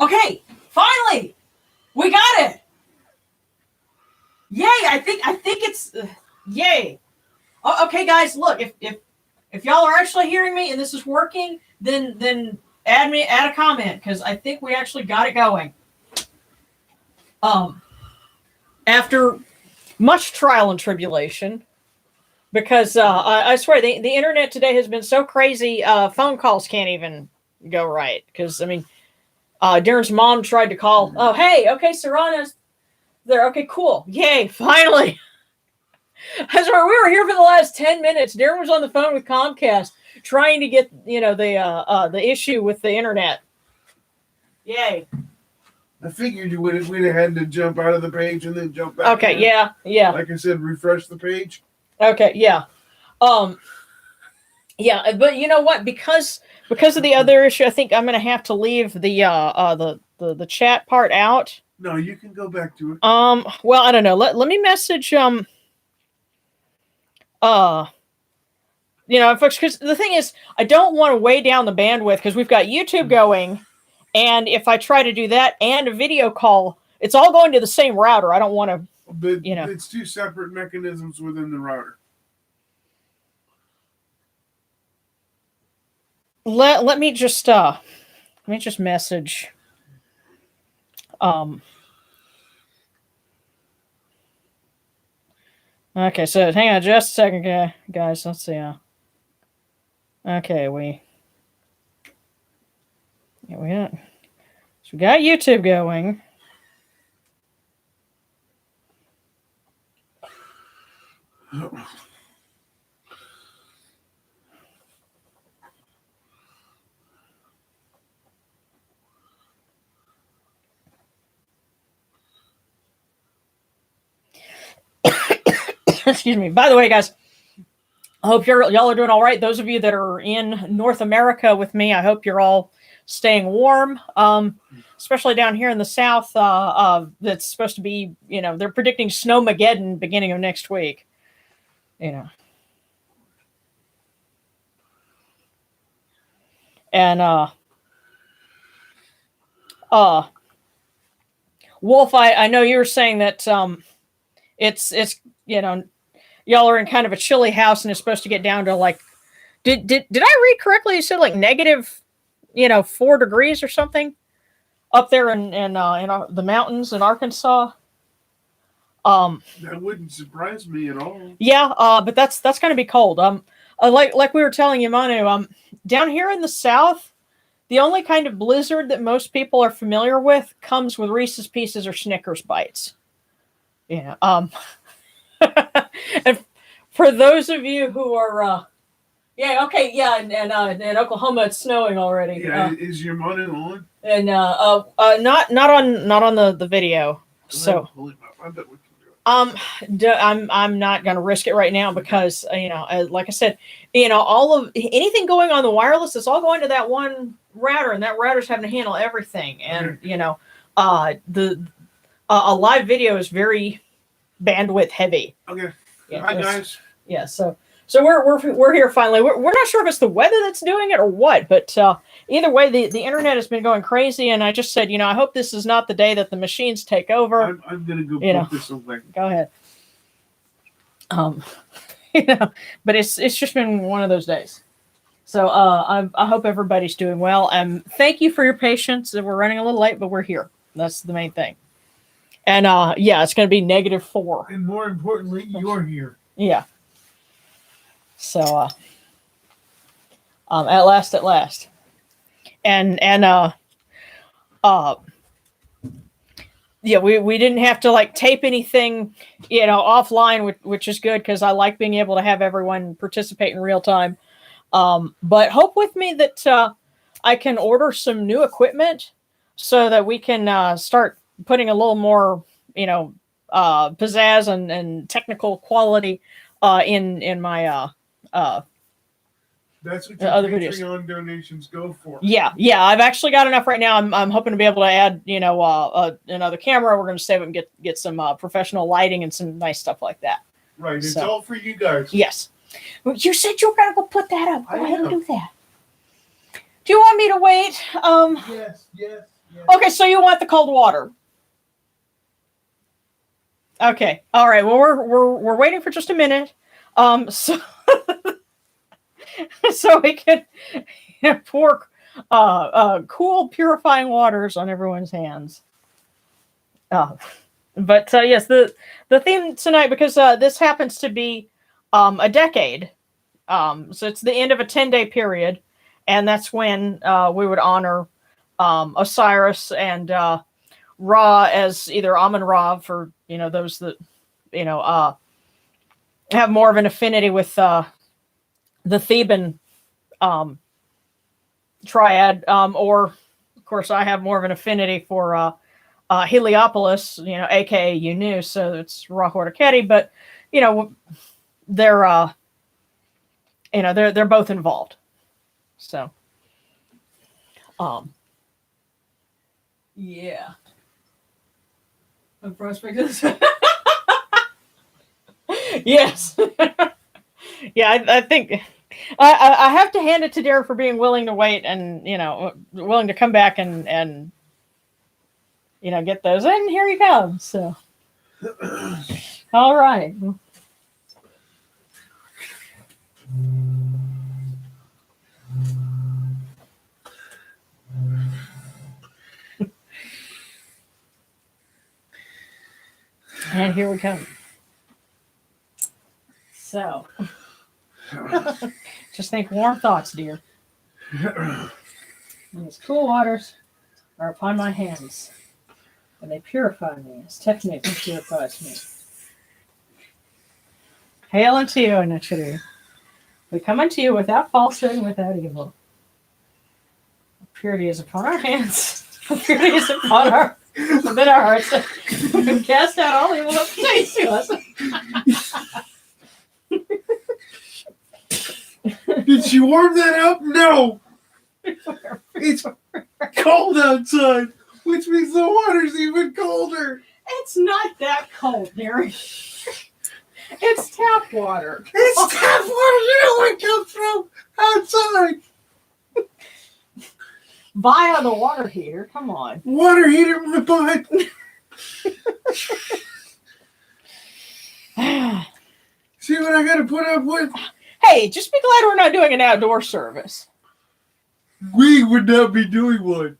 Okay, finally, we got it. Yay! I think it's yay. Okay, guys, look, if y'all are actually hearing me and this is working, then add a comment because I think we actually got it going. After much trial and tribulation, because I swear the internet today has been so crazy, phone calls can't even go right. Because I mean, Darren's mom tried to call. Oh, hey, okay, Serrano's there. Okay, cool, yay, finally. I swear we were here for the last 10 minutes. Darren was on the phone with Comcast trying to get the issue with the internet. Yay. I figured we'd have had to jump out of the page and then jump back. Okay, in. yeah. Like I said, refresh the page. Okay, yeah. Yeah, but you know what? Because of the other issue, I think I'm gonna have to leave the chat part out. No, you can go back to it. Well, I don't know. Let me message folks, because the thing is, I don't want to weigh down the bandwidth because we've got YouTube going. And if I try to do that and a video call, it's all going to the same router. I don't want to, but it's two separate mechanisms within the router. Let me just message. Okay, so hang on just a second, guys. Let's see. Okay, we got YouTube going. Excuse me. By the way, guys, I hope y'all are doing all right. Those of you that are in North America with me, I hope you're all staying warm. Especially down here in the South, that's supposed to be, they're predicting Snowmageddon beginning of next week. And Wolf, I know you were saying that it's y'all are in kind of a chilly house and it's supposed to get down to like, did I read correctly? You said like negative 4 degrees or something up there in the mountains in Arkansas. That wouldn't surprise me at all. Yeah, but that's going to be cold. Like we were telling you, Manu, down here in the South, the only kind of blizzard that most people are familiar with comes with Reese's Pieces or Snickers bites. Yeah. And for those of you who are, in Oklahoma it's snowing already. Yeah, is your Manu on? And not on the video. So I'm not going to risk it right now because like I said, all of anything going on the wireless is all going to that one router, and that router's having to handle everything. And a live video is very bandwidth heavy. Okay. Yeah, hi guys. Yeah. So we're here finally. We're not sure if it's the weather that's doing it or what, but either way, the internet has been going crazy. And I just said, I hope this is not the day that the machines take over. I'm gonna go put this away. Go ahead. But it's just been one of those days. So I hope everybody's doing well. Thank you for your patience. We're running a little late, but we're here. That's the main thing. And it's going to be -4. And more importantly, you're here. Yeah. So at last. And we didn't have to like tape anything, offline, which is good because I like being able to have everyone participate in real time. But hope with me that I can order some new equipment so that we can start putting a little more, pizzazz and technical quality in my that's what your other Patreon videos. Donations go for. Yeah. I've actually got enough right now. I'm hoping to be able to add, another camera. We're going to save it and get some professional lighting and some nice stuff like that. Right. It's all for you guys. Yes. You said you were going to go put that up. Go ahead and do that. Do you want me to wait? Yes. Okay, so you want the cold water. Okay. All right. Well, we're waiting for just a minute. So so we can pour cool, purifying waters on everyone's hands. But yes, the theme tonight, because this happens to be a decade. So it's the end of a 10-day period, and that's when we would honor Osiris and Ra as either Amun Ra, for those that have more of an affinity with the Theban triad, or of course I have more of an affinity for Heliopolis, aka Unu, so it's Ra Horiketi, but they're they're both involved. So yeah. A prospect is yes. Yeah, I think I have to hand it to Darren for being willing to wait and willing to come back and get those, and here he comes. So all right. And here we come. So, just think warm thoughts, dear. These cool waters are upon my hands, and they purify me as Technic purifies me. Hail unto you, Unrequited. We come unto you without falsehood and without evil. Purity is upon our hands. Purity is upon our within our hearts. We cast out all evil that pertains to us. Did she warm that up? No. It's cold outside, which means the water's even colder. It's not that cold, Darren. It's tap water. It's tap water. You know where it comes from? Outside. Via the water heater. Come on. Water heater in the butt. See what I got to put up with? Hey, just be glad we're not doing an outdoor service. We would not be doing one.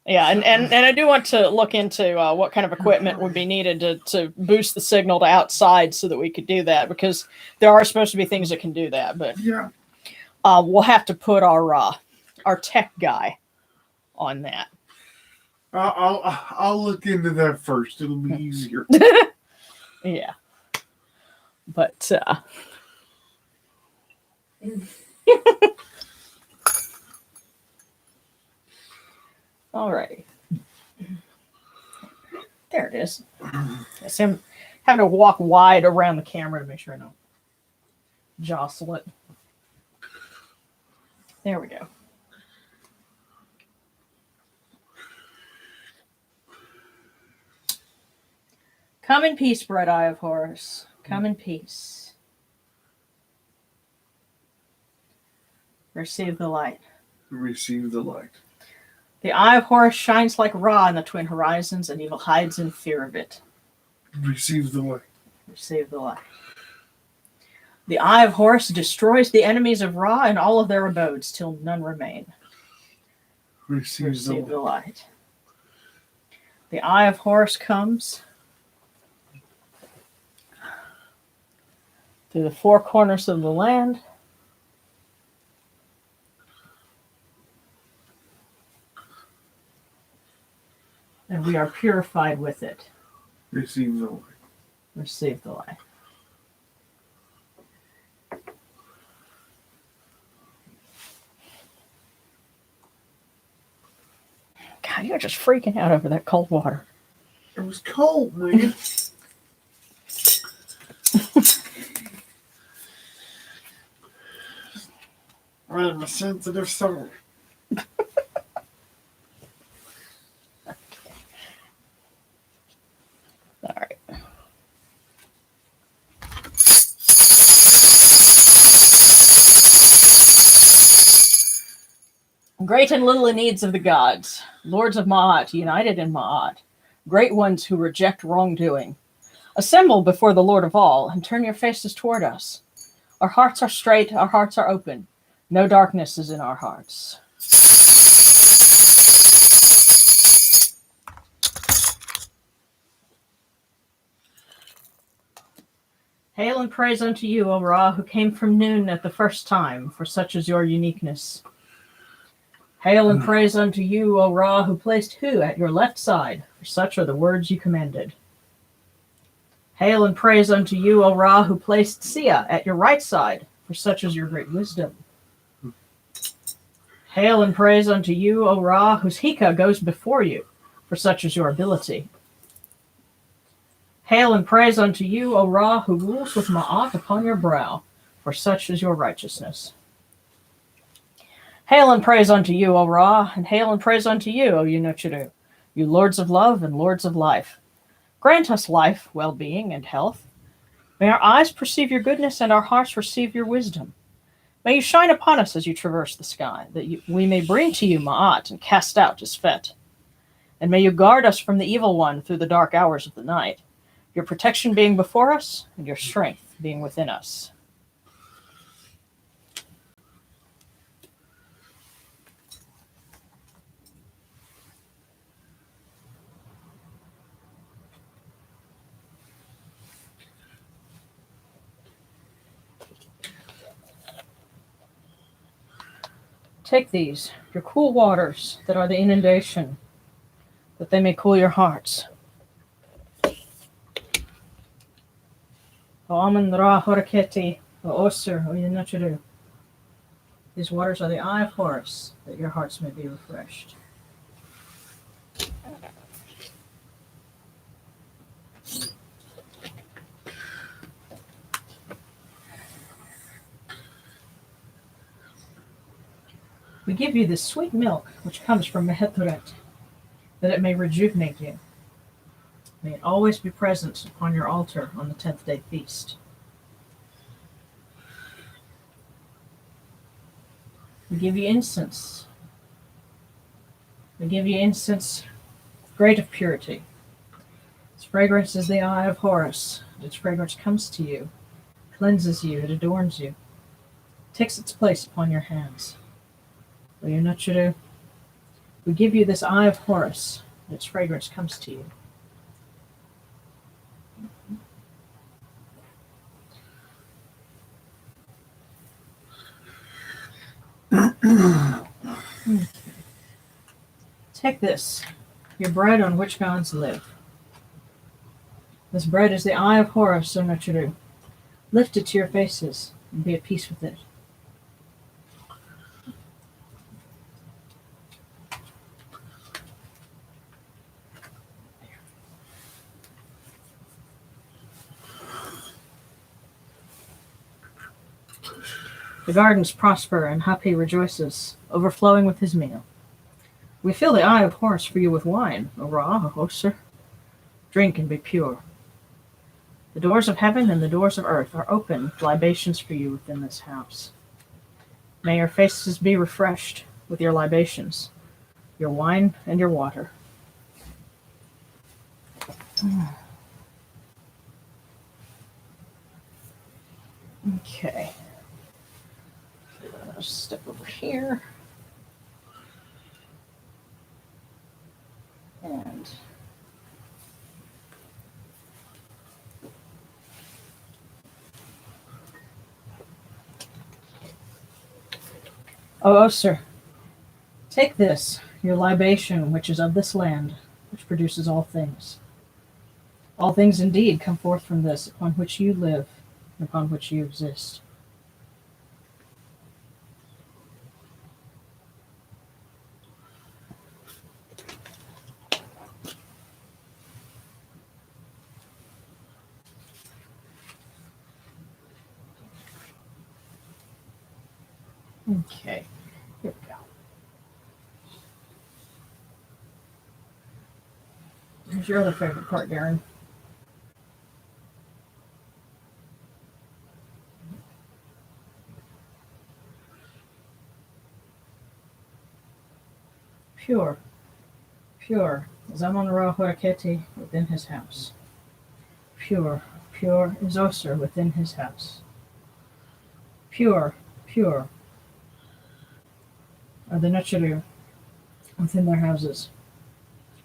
Yeah, and I do want to look into what kind of equipment would be needed to boost the signal to outside so that we could do that, because there are supposed to be things that can do that. But yeah, we'll have to put our tech guy on that. I'll look into that first. It'll be easier. Yeah, but all right, there it is. Yes, I'm having to walk wide around the camera to make sure I don't jostle it. There we go. Come in peace, bright Eye of Horus. Come in peace. Receive the light. Receive the light. The Eye of Horus shines like Ra in the twin horizons, and evil hides in fear of it. Receive the light. Receive the light. The Eye of Horus destroys the enemies of Ra and all of their abodes, till none remain. Receive the light. The Eye of Horus comes through the four corners of the land. And we are purified with it. Receive the light. Receive the light. God, you're just freaking out over that cold water. It was cold, man. I'm a sensitive soul. All right. Great and little needs of the gods, lords of Ma'at, united in Ma'at, great ones who reject wrongdoing, assemble before the Lord of all and turn your faces toward us. Our hearts are straight, our hearts are open. No darkness is in our hearts. Hail and praise unto you, O Ra, who came from noon at the first time, for such is your uniqueness. Hail and praise unto you, O Ra, who placed Hu at your left side, for such are the words you commanded. Hail and praise unto you, O Ra, who placed Sia at your right side, for such is your great wisdom. Hail and praise unto you, O Ra, whose Hika goes before you, for such is your ability. Hail and praise unto you, O Ra, who rules with Ma'at upon your brow, for such is your righteousness. Hail and praise unto you, O Ra, and hail and praise unto you, O Yunochiru, you lords of love and lords of life. Grant us life, well-being, and health. May our eyes perceive your goodness and our hearts receive your wisdom. May you shine upon us as you traverse the sky, that we may bring to you Ma'at and cast out Isfet. And may you guard us from the evil one through the dark hours of the night, your protection being before us and your strength being within us. Take these, your cool waters that are the inundation, that they may cool your hearts. O Amun Ra Horaketi, O Osir, O Yunochiru. These waters are the Eye of Horus, that your hearts may be refreshed. We give you this sweet milk, which comes from Mehetoret, that it may rejuvenate you. May it always be present upon your altar on the 10th day feast. We give you incense. We give you incense great of purity. Its fragrance is the Eye of Horus. Its fragrance comes to you, cleanses you, it adorns you, takes its place upon your hands. Uyunochiru, we give you this Eye of Horus, and its fragrance comes to you. Okay. Take this, your bread on which gods live. This bread is the Eye of Horus, Uyunochiru. Lift it to your faces and be at peace with it. The gardens prosper and Hapi rejoices, overflowing with his meal. We fill the Eye of Horus for you with wine, O Ra, O Osir. Drink and be pure. The doors of heaven and the doors of earth are open with libations for you within this house. May your faces be refreshed with your libations, your wine and your water. Okay. I'll step over here. And oh, sir, take this, your libation, which is of this land, which produces all things. All things indeed come forth from this, upon which you live, and upon which you exist. Okay, here we go. Here's your other favorite part, Darren. Pure, pure is Amun-Ra Horeketi within his house. Pure, pure is Osir within his house. Pure, pure are the Nechiru within their houses.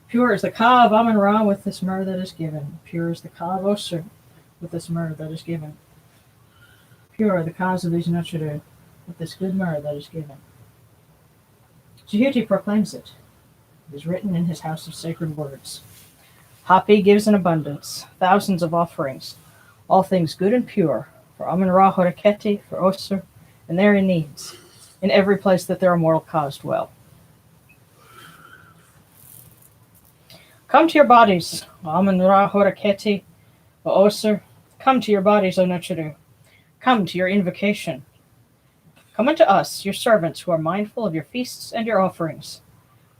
Pure is the Ka of Amun-Ra with this myrrh that is given. Pure is the Ka of Osir with this myrrh that is given. Pure are the Kas of these Nechiru with this good myrrh that is given. Jehuti proclaims it. It is written in his house of sacred words. Hapi gives in abundance, thousands of offerings, all things good and pure, for Amun-Ra Horeketi, for Osir, and their needs, in every place that their immortal Kas dwell. Come to your bodies, O Amun-Ra Horeketi, O Osir. Come to your bodies, O Nechiru. Come to your invocation. Come unto us, your servants, who are mindful of your feasts and your offerings.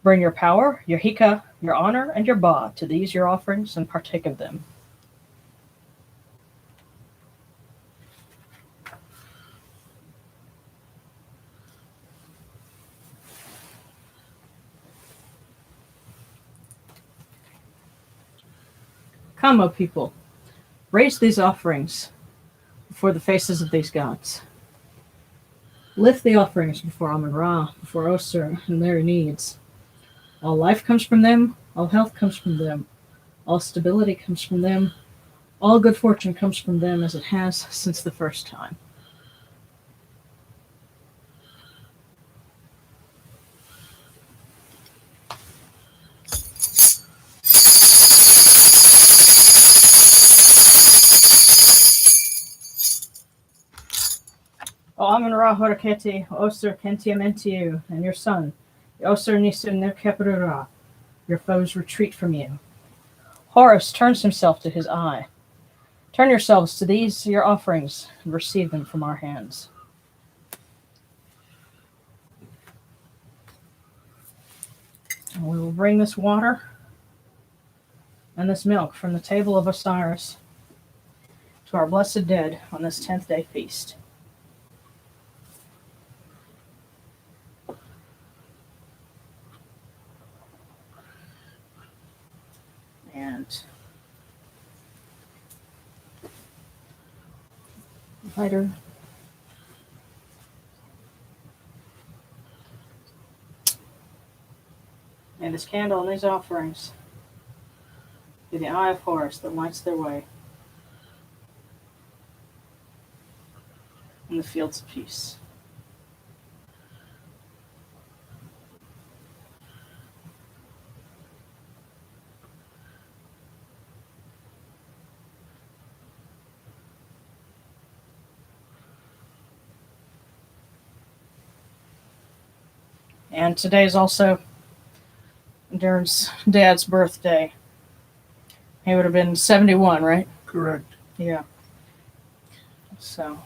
Bring your power, your hika, your honor, and your ba to these your offerings, and partake of them. Come, O people, raise these offerings before the faces of these gods. Lift the offerings before Amun-Ra, before Osir, and their needs. All life comes from them, all health comes from them, all stability comes from them, all good fortune comes from them as it has since the first time. O Amun-Ra Horeketi, Osir Kentiamentiu, and your son, the Osir Nisun Nirkeperura, your foes retreat from you. Horus turns himself to his eye. Turn yourselves to these your offerings, and receive them from our hands. And we will bring this water and this milk from the table of Osiris to our blessed dead on this 10th day feast. And lighter. And this candle and these offerings be the Eye of Horus that lights their way in the fields of peace. And today is also Darren's dad's birthday. He would have been 71, right? Correct. Yeah. So.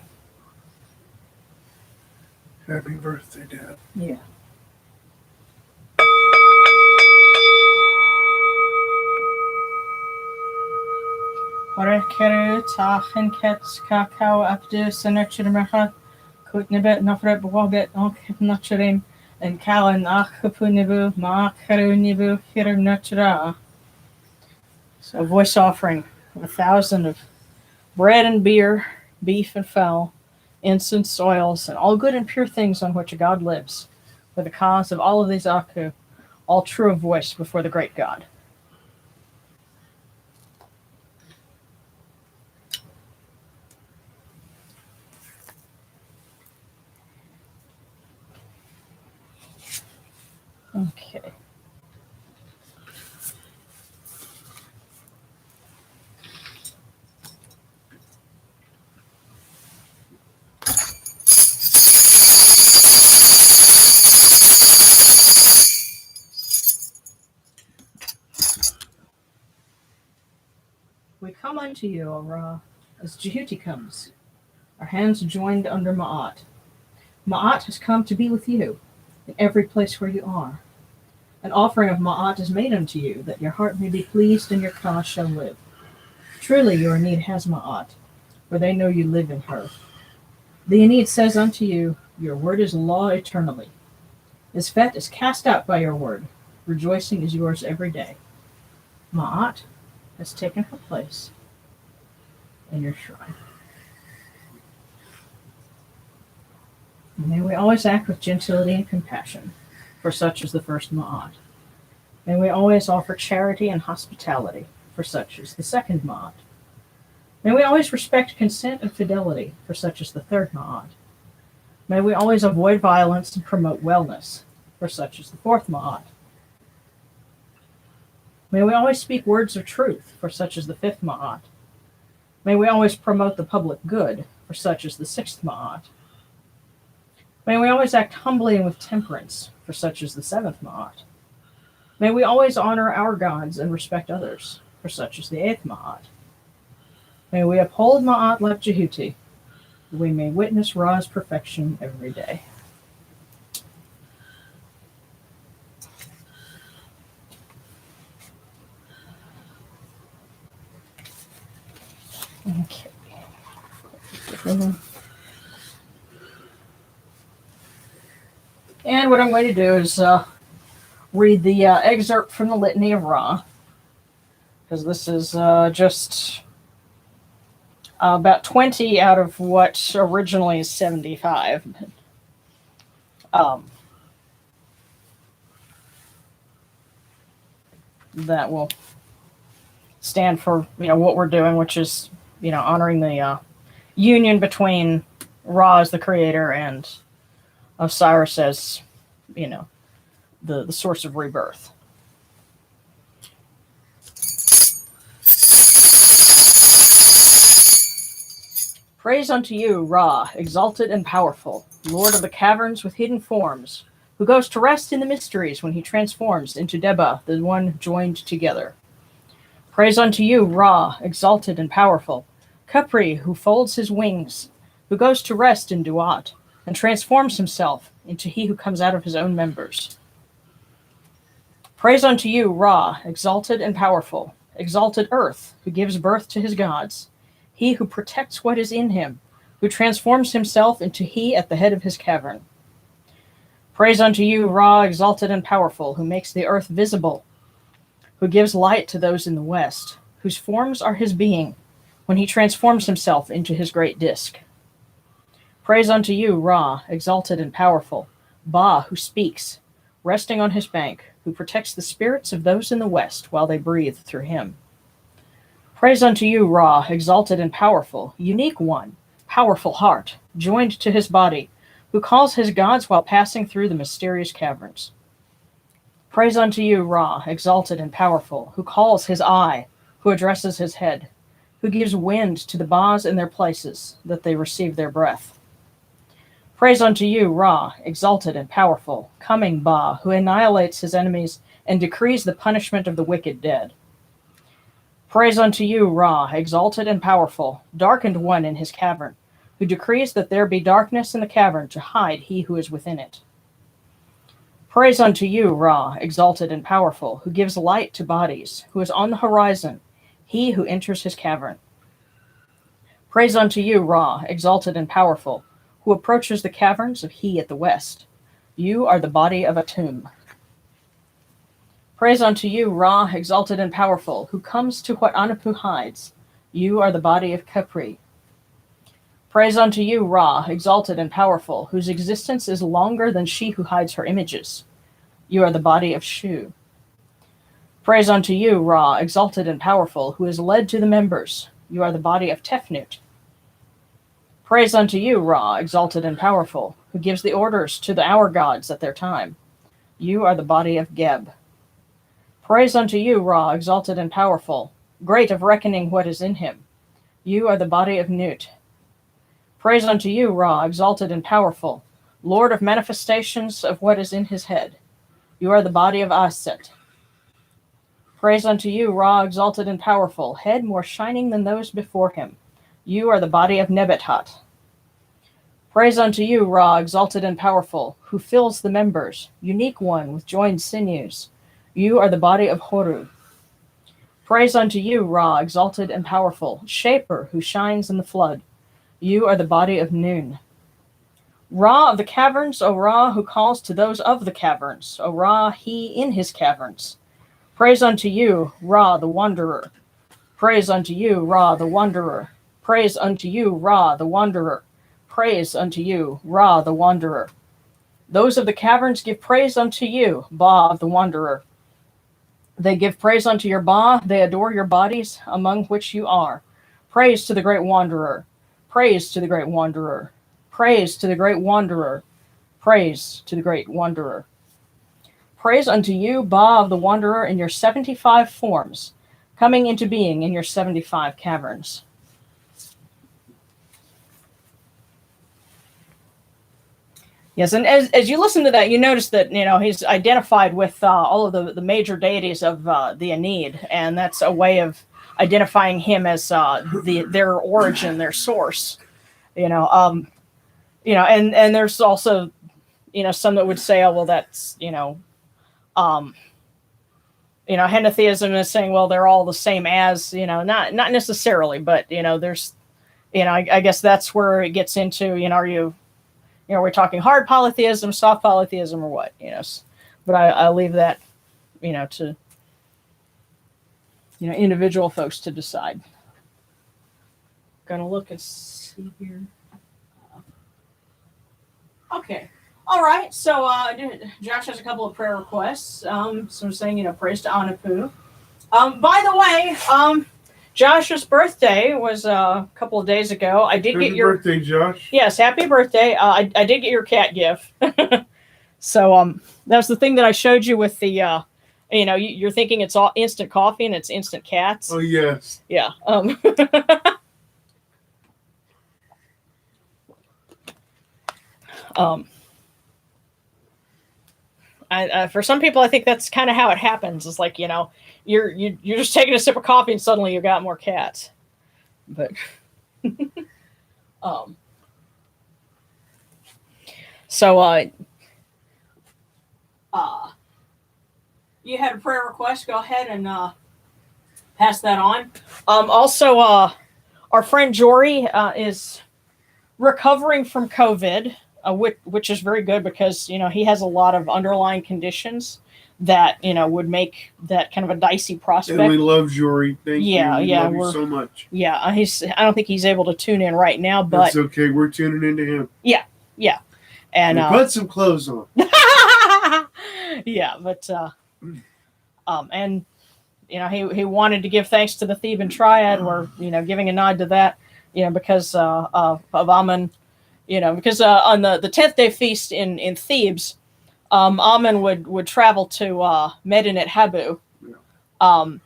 Happy birthday, Dad. Yeah. Horekeru tachen kets kakao abdu senerchirmecha kutnibet nafret bwabet onk and Kalan Achapunibu, Makarunibu, Hirnatra. So a voice offering of 1,000 of bread and beer, beef and fowl, incense, oils, and all good and pure things on which a god lives, for the cause of all of these Aku, all true of voice before the great god. Okay. We come unto you, O Ra, as Jehuti comes, our hands joined under Ma'at. Ma'at has come to be with you in every place where you are. An offering of Ma'at is made unto you, that your heart may be pleased and your cause shall live. Truly your need has Ma'at, for they know you live in her. The Enid says unto you, your word is law eternally. His fet is cast out by your word, Rejoicing is yours every day. Ma'at has taken her place in your shrine. May we always act with gentility and compassion, for such is the first Ma'at. May we always offer charity and hospitality, for such is the second Ma'at. May we always respect consent and fidelity, for such is the third Ma'at. May we always avoid violence and promote wellness, for such is the fourth Ma'at. May we always speak words of truth, for such is the fifth Ma'at. May we always promote the public good, for such is the sixth Ma'at. May we always act humbly and with temperance, for such is the seventh Ma'at. May we always honor our gods and respect others, for such is the eighth Ma'at. May we uphold Ma'at like Jehuti, that we may witness Ra's perfection every day. Okay. And what I'm going to do is read the excerpt from the Litany of Raw, because this is just about 20 out of what originally is 75. That will stand for what we're doing, which is honoring the union between Ra as the creator and Osiris as the source of rebirth. Praise unto you, Ra, exalted and powerful, Lord of the caverns with hidden forms, who goes to rest in the mysteries when he transforms into Deba, the one joined together. Praise unto you, Ra, exalted and powerful, Khepri, who folds his wings, who goes to rest in Duat, and transforms himself into he who comes out of his own members. Praise unto you, Ra, exalted and powerful, exalted Earth, who gives birth to his gods, he who protects what is in him, who transforms himself into he at the head of his cavern. Praise unto you, Ra, exalted and powerful, who makes the earth visible, who gives light to those in the west, whose forms are his being, when he transforms himself into his great disk. Praise unto you, Ra, exalted and powerful, Ba, who speaks, resting on his bank, who protects the spirits of those in the west while they breathe through him. Praise unto you, Ra, exalted and powerful, unique one, powerful heart, joined to his body, who calls his gods while passing through the mysterious caverns. Praise unto you, Ra, exalted and powerful, who calls his eye, who addresses his head, who gives wind to the Bas in their places, that they receive their breath. Praise unto you, Ra, exalted and powerful, coming Ba, who annihilates his enemies and decrees the punishment of the wicked dead. Praise unto you, Ra, exalted and powerful, darkened one in his cavern, who decrees that there be darkness in the cavern to hide he who is within it. Praise unto you, Ra, exalted and powerful, who gives light to bodies, who is on the horizon, he who enters his cavern. Praise unto you, Ra, exalted and powerful, who approaches the caverns of he at the west. You are the body of a tomb. Praise unto you, Ra, exalted and powerful, who comes to what Anapu hides. You are the body of Khepri. Praise unto you, Ra, exalted and powerful, whose existence is longer than she who hides her images. You are the body of Shu. Praise unto you, Ra, exalted and powerful, who is led to the members. You are the body of Tefnut. Praise unto you, Ra, exalted and powerful, who gives the orders to the hour gods at their time. You are the body of Geb. Praise unto you, Ra, exalted and powerful, great of reckoning what is in him. You are the body of Nut. Praise unto you, Ra, exalted and powerful, Lord of manifestations of what is in his head. You are the body of Aset. Praise unto you, Ra, exalted and powerful, head more shining than those before him. You are the body of Nebetat. Praise unto you, Ra, exalted and powerful, who fills the members, unique one with joined sinews. You are the body of Horu. Praise unto you, Ra, exalted and powerful, shaper who shines in the flood. You are the body of Nun. Ra of the caverns, O Ra, who calls to those of the caverns, O Ra, he in his caverns. Praise unto you, Ra the Wanderer. Praise unto you, Ra the Wanderer. Praise unto you, Ra the Wanderer. Praise unto you, Ra the Wanderer. Those of the caverns give praise unto you, Ba of the Wanderer. They give praise unto your Ba, they adore your bodies, among which you are. Praise to the great Wanderer. Praise to the great Wanderer. Praise to the great Wanderer. Praise to the great Wanderer. Praise unto you, Ba of the Wanderer, in your 75 forms, coming into being in your 75 caverns. Yes, and as you listen to that, you notice that he's identified with all of the major deities of the Aeneid, and that's a way of identifying him as their origin, their source. And there's also some that would say, oh well, that's henotheism is saying, well, they're all the same as not necessarily, but there's I guess that's where it gets into we're talking hard polytheism, soft polytheism, or what, but I leave that, to, individual folks to decide. Gonna look and see here. Okay. All right. So Josh has a couple of prayer requests. So I'm saying, praise to Anapu. By the way, Josh's birthday was a couple of days ago. I did get your birthday, Josh. Yes, happy birthday. I did get your cat gift. So that was the thing that I showed you with the you're thinking it's all instant coffee and it's instant cats. Oh yes. Yeah. For some people, I think that's kind of how it happens. It's like you're just taking a sip of coffee and suddenly you got more cats. But so you had a prayer request. Go ahead and pass that on. Also, our friend Jory is recovering from COVID. Which is very good because he has a lot of underlying conditions that would make that kind of a dicey prospect. And we love Jory. Thank you. We love you so much. Yeah, I don't think he's able to tune in right now, but that's okay. We're tuning into him. Yeah, and put some clothes on. Yeah, but and he wanted to give thanks to the Theban Triad. We're giving a nod to that, because of Amun. Because on the 10th day feast in Thebes, Amun would travel to Medinet Habu, and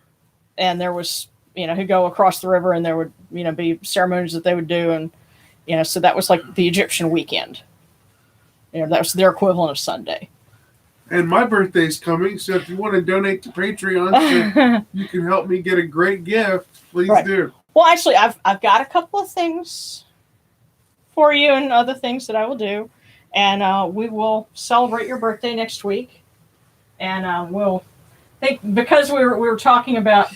there was he'd go across the river, and there would be ceremonies that they would do, and so that was like the Egyptian weekend. That was their equivalent of Sunday. And my birthday's coming, so if you want to donate to Patreon, so you can help me get a great gift, please do. Well, actually, I've got a couple of things for you and other things that I will do, and we will celebrate your birthday next week, and we'll think, because we were talking about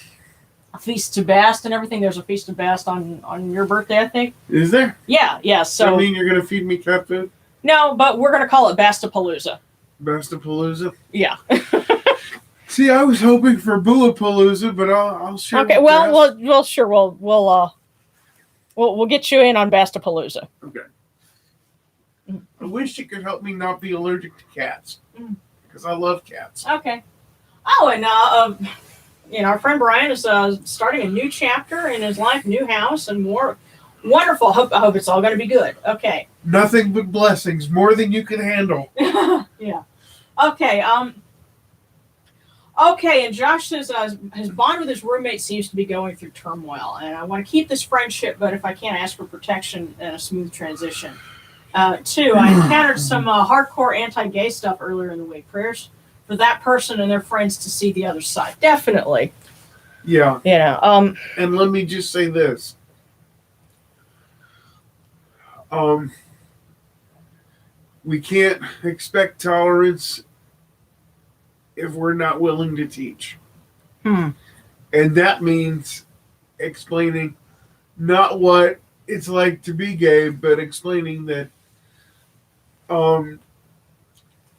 Feast to Bast and everything. There's a Feast to Bast on your birthday, I think. Is there? Yeah. So I mean, you're gonna feed me cat food? No, but we're gonna call it Bastapalooza. Bastapalooza? Yeah. See, I was hoping for Buapalooza, but I'll share. Okay. Well, sure. We'll get you in on Bastapalooza. Okay. I wish you could help me not be allergic to cats, because I love cats. Okay. Oh, and our friend Brian is starting a new chapter in his life, new house, and more. Wonderful. I hope it's all going to be good. Okay. Nothing but blessings, more than you can handle. Yeah. Okay. Okay, and Josh says his bond with his roommate seems to be going through turmoil, and I want to keep this friendship, but if I can't, ask for protection and a smooth transition. 2, I encountered some hardcore anti-gay stuff earlier in the week. Prayers for that person and their friends to see the other side. Definitely. Yeah. And let me just say this. We can't expect tolerance if we're not willing to teach. And that means explaining not what it's like to be gay, but explaining that um,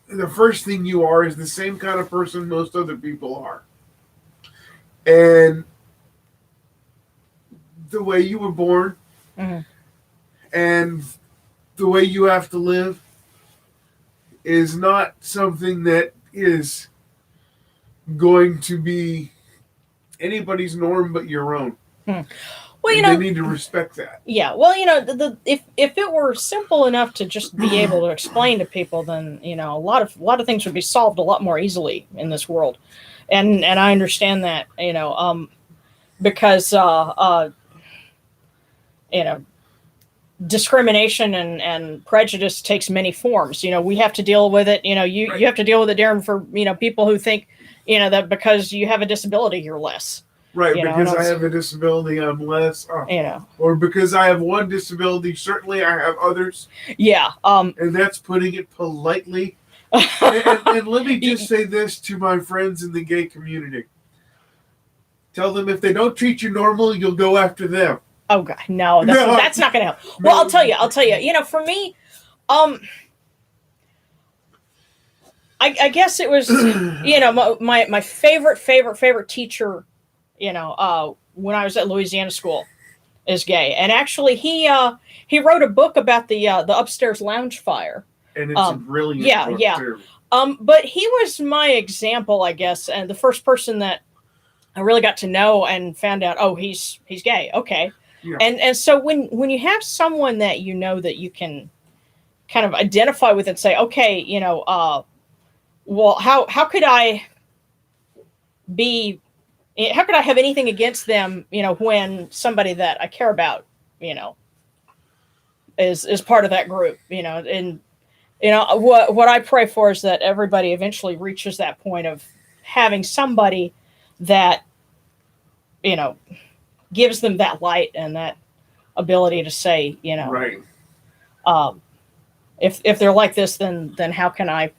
the first thing you are is the same kind of person most other people are. And the way you were born Mm-hmm. and the way you have to live is not something that is going to be anybody's norm but your own. Well, and they need to respect that. Yeah, well, if it were simple enough to just be able to explain to people, then a lot of things would be solved a lot more easily in this world, and I understand that, because discrimination and prejudice takes many forms. We have to deal with it. You have to deal with it, Darren, for people who think that because you have a disability you're less. Right, because I have a disability, I'm less. Or because I have one disability, certainly I have others. Yeah. And that's putting it politely. and let me just say this to my friends in the gay community. Tell them if they don't treat you normal, you'll go after them. Oh God, no, that's not going to help. Well, I'll tell you. For me, I guess it was, my favorite teacher, when I was at Louisiana school, is gay, and actually he wrote a book about the upstairs lounge fire, and it's a brilliant book too. But he was my example, I guess, and the first person that I really got to know and found out, oh, he's gay. Okay. Yeah. And so when you have someone that that you can kind of identify with and say, okay, well, how could I have anything against them, when somebody that I care about, is part of that group, and what I pray for is that everybody eventually reaches that point of having somebody that, gives them that light and that ability to say, right. If they're like this, then how can I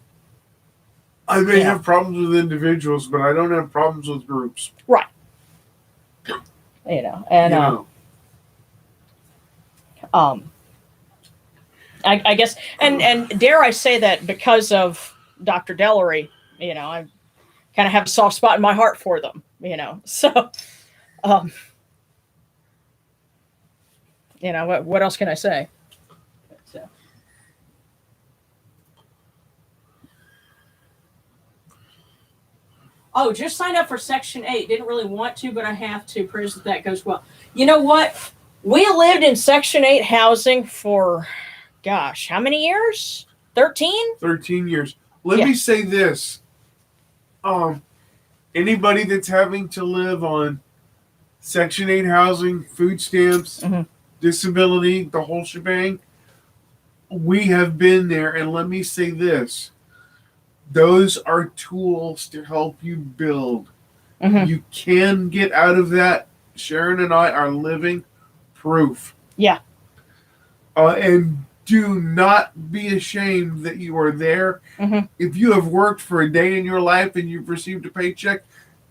may have problems with individuals, but I don't have problems with groups. Right. And I guess, and dare I say that because of Dr. Dellery, I kind of have a soft spot in my heart for them, so, what else can I say? So. Oh, just signed up for Section 8. Didn't really want to, but I have to. Prayers that goes well. You know what? We lived in Section 8 housing for, gosh, how many years? 13? 13 years. Let me say this. Anybody that's having to live on Section 8 housing, food stamps, disability, the whole shebang, we have been there. And let me say this. Those are tools to help you build. You can get out of that. Sharon and I are living proof. Yeah. And do not be ashamed that you are there. If you have worked for a day in your life and you've received a paycheck,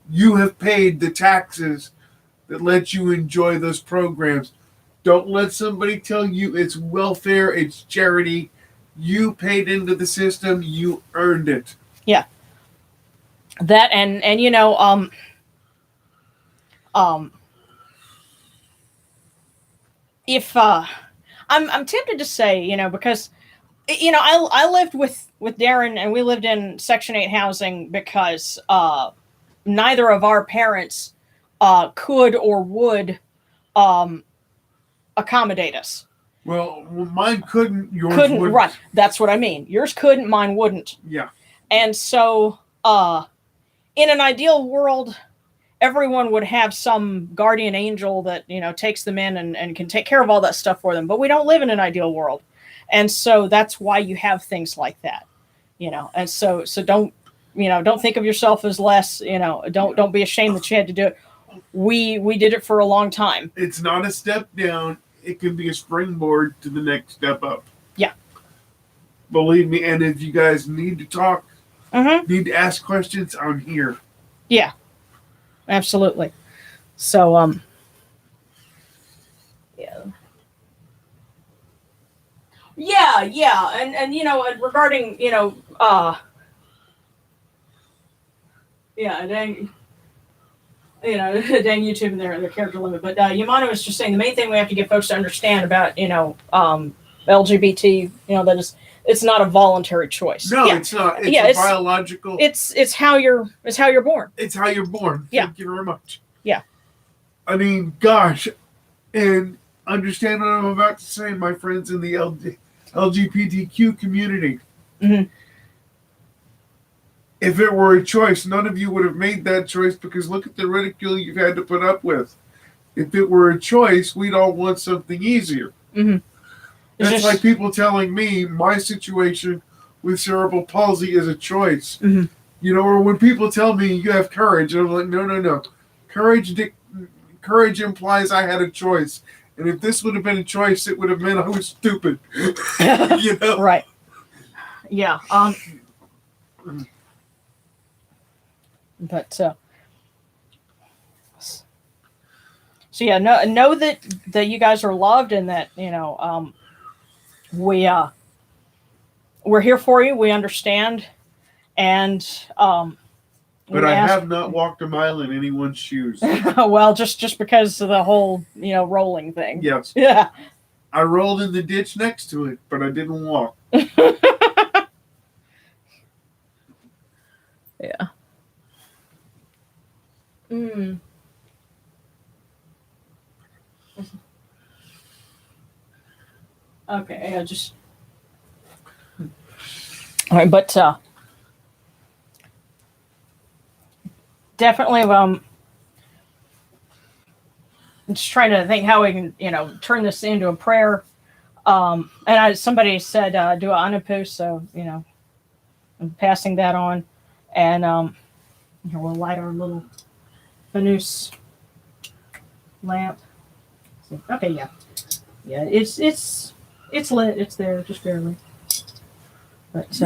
you have paid the taxes that let you enjoy those programs. Don't let somebody tell you it's welfare, it's charity. You paid into the system, you earned it. Yeah. That and if I'm tempted to say, because I lived with Darren, and we lived in Section 8 housing because neither of our parents could or would accommodate us. Well, mine couldn't, yours couldn't, wouldn't. Right. That's what I mean. Yours couldn't, mine wouldn't. Yeah. And so in an ideal world, everyone would have some guardian angel that, takes them in and can take care of all that stuff for them. But we don't live in an ideal world. And so that's why you have things like that, and so don't think of yourself as less, don't be ashamed that you had to do it. We did it for a long time. It's not a step down. It can be a springboard to the next step up. Yeah. Believe me. And if you guys need to talk, need to ask questions, I'm here. Yeah, absolutely. So, yeah. Yeah, and regarding dang, dang YouTube and their character limit. But Yamano was just saying the main thing we have to get folks to understand about LGBT, that it's not a voluntary choice. No, it's not. It's biological. It's how you're born. It's how you're born. Yeah. Thank you very much. Yeah. I mean, gosh, and understand what I'm about to say, my friends in the LGBTQ community. Mm-hmm. If it were a choice, none of you would have made that choice, because look at the ridicule you've had to put up with. If it were a choice, we'd all want something easier. Mm-hmm. That's like people telling me my situation with cerebral palsy is a choice. Mm-hmm. Or when people tell me you have courage, I'm like, no. Courage implies I had a choice. And if this would have been a choice, it would have meant I was stupid. Right. Yeah. But so yeah, know that you guys are loved, and that we're here for you. We understand, and but I have not walked a mile in anyone's shoes. Well, just because of the whole rolling thing. Yes. Yeah. I rolled in the ditch next to it, but I didn't walk. Yeah. Mm. Okay, I just. All right, but definitely, I'm just trying to think how we can, turn this into a prayer. And somebody said do an Anupu, so I'm passing that on, and here we'll light our little Venus lamp. Okay, yeah, it's lit. It's there, just barely. But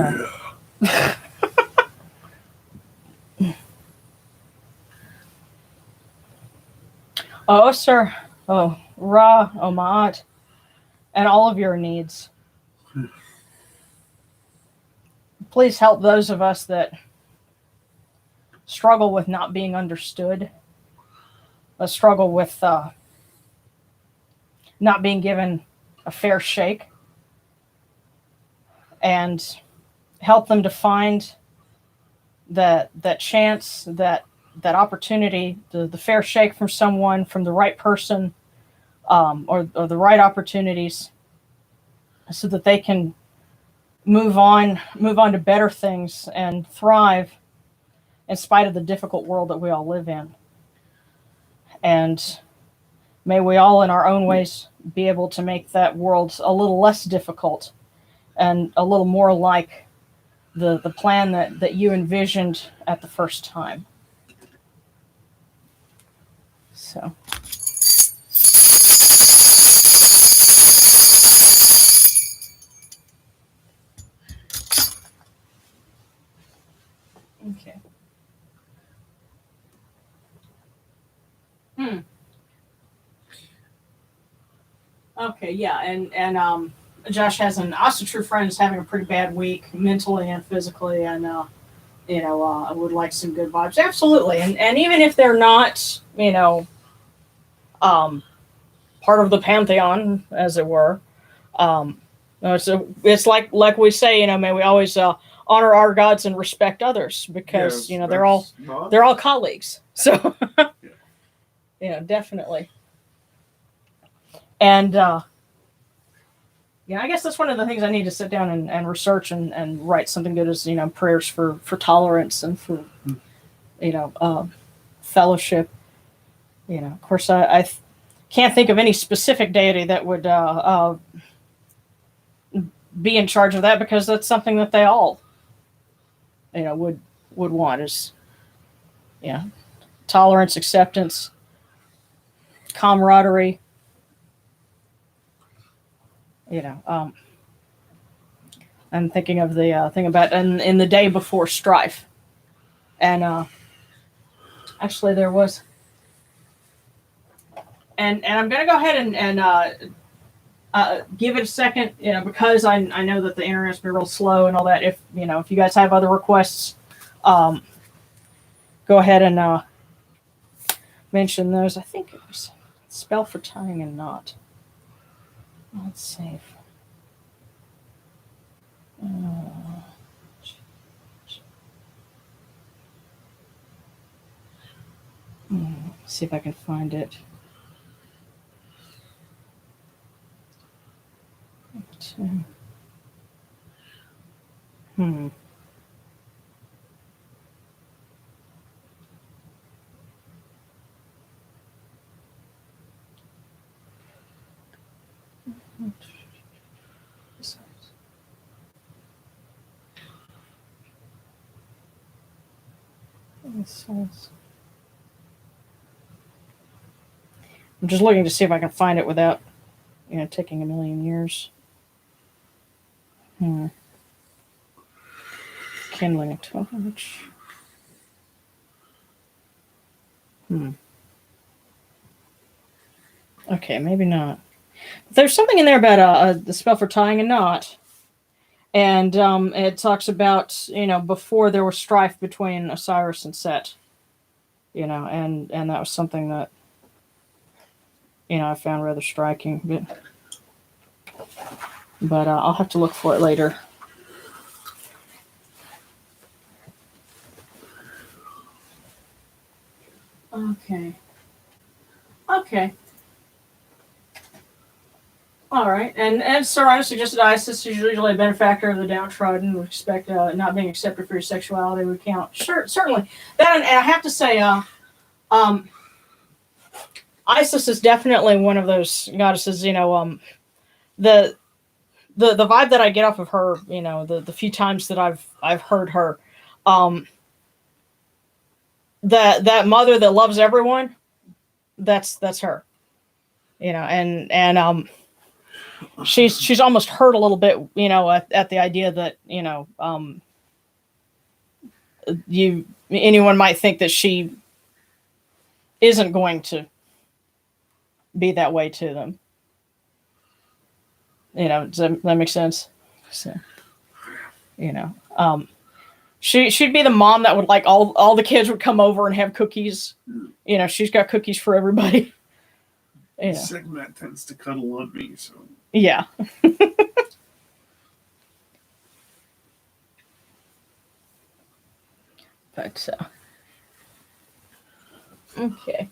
oh, sir, Ra, Ma'at, and all of your needs. Please help those of us that struggle with not being understood, struggle with not being given a fair shake, and help them to find that chance, that opportunity, the fair shake from someone, from the right person, or the right opportunities, so that they can move on to better things and thrive in spite of the difficult world that we all live in. And may we all, in our own ways, be able to make that world a little less difficult and a little more like the plan that you envisioned at the first time. So. Okay. Okay, yeah, and Josh has an also true friend is having a pretty bad week mentally and physically, and I would like some good vibes. Absolutely, and even if they're not, part of the pantheon, as it were, it's like we say, may we always honor our gods and respect others, because Yes, they're all colleagues. So definitely. And I guess that's one of the things I need to sit down and research and write something good as prayers for tolerance and for fellowship. Of course, I can't think of any specific deity that would be in charge of that, because that's something that they all would want, is tolerance, acceptance, camaraderie. I'm thinking of the thing about in the day before strife, and actually there was, and I'm going to go ahead and give it a second, because I know that the internet's been real slow and all that. If you guys have other requests, go ahead and mention those. I think it was spell for tying a knot. Let's see. See if I can find it. I'm just looking to see if I can find it without, taking a million years. Kindling a torch. Okay, maybe not. There's something in there about the spell for tying a knot. And it talks about, before there was strife between Osiris and Set. And that was something that, I found rather striking. But I'll have to look for it later. Okay. All right. And as Saunders suggested, Isis is usually a benefactor of the downtrodden. We expect not being accepted for your sexuality would count. Sure, certainly. That, and I have to say, Isis is definitely one of those goddesses. The vibe that I get off of her, the few times that I've heard her, that mother that loves everyone, that's her. And she's almost hurt a little bit, at the idea that anyone might think that she isn't going to be that way to them. Does that make sense? So, she'd be the mom that would like all the kids would come over and have cookies. She's got cookies for everybody. Segment tends to cuddle on me, so. Yeah. But, okay.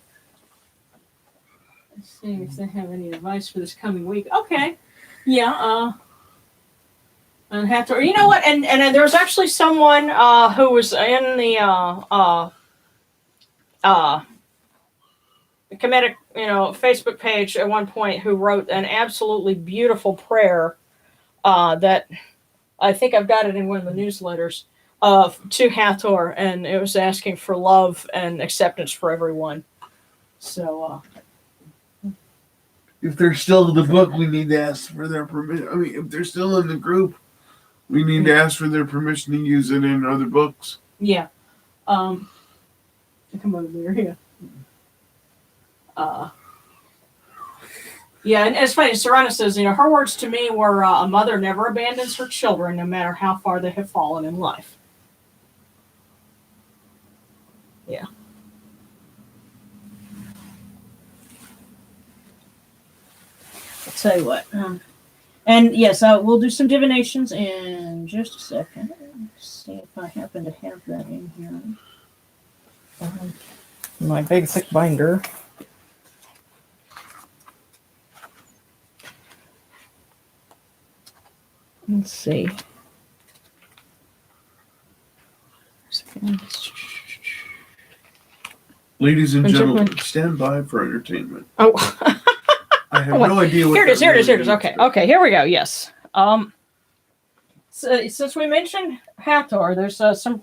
Let's see if they have any advice for this coming week. Okay. Yeah, and Hathor. You know what? And there was actually someone who was in the Kemetic, Facebook page at one point who wrote an absolutely beautiful prayer that I think I've got it in one of the newsletters to Hathor, and it was asking for love and acceptance for everyone. So, if they're still in the book, we need to ask for their permission. I mean, if they're still in the group, we need to ask for their permission to use it in other books. Yeah. Come over here. Yeah, and it's funny. Serena says, her words to me were, a mother never abandons her children, no matter how far they have fallen in life. Yeah. I'll tell you what. And yes, we'll do some divinations in just a second. Let's see if I happen to have that in here. My big thick binder. Let's see. Ladies and gentlemen, stand by for entertainment. Oh. I have no idea what Here it is. Okay, here we go. Yes. So, since we mentioned Hathor, there's some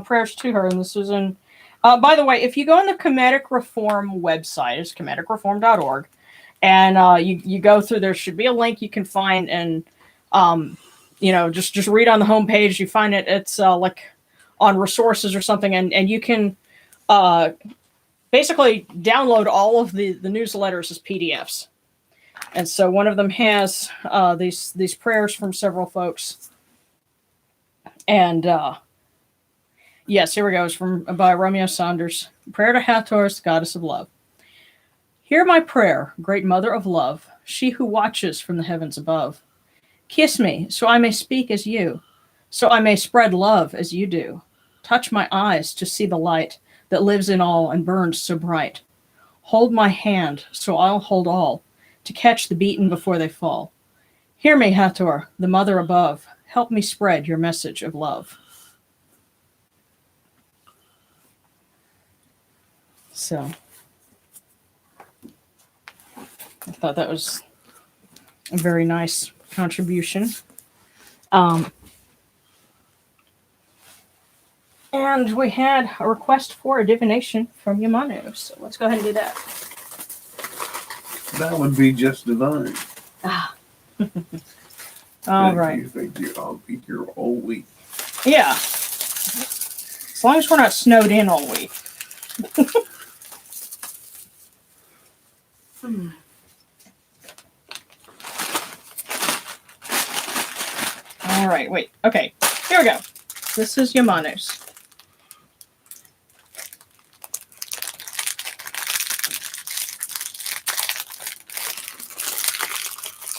prayers to her, and this is in. By the way, if you go on the Kemetic Reform website, it's kemeticreform.org, and you go through, there should be a link you can find, and just read on the homepage. You find it. It's like on resources or something, and you can basically download all of the newsletters as PDFs. And so one of them has these prayers from several folks. And yes, here we go. It's by Romeo Saunders. Prayer to Hathor, the goddess of love. Hear my prayer, great mother of love, she who watches from the heavens above. Kiss me, so I may speak as you, so I may spread love as you do. Touch my eyes to see the light that lives in all and burns so bright. Hold my hand, so I'll hold all, to catch the beaten before they fall. Hear me, Hathor, the mother above. Help me spread your message of love. So, I thought that was a very nice contribution. And we had a request for a divination from Yamanu. So let's go ahead and do that. That would be just divine. Ah. All right. Thank you. I'll be here all week. Yeah. As long as we're not snowed in all week. All right, wait. Okay, here we go. This is Yamanu's.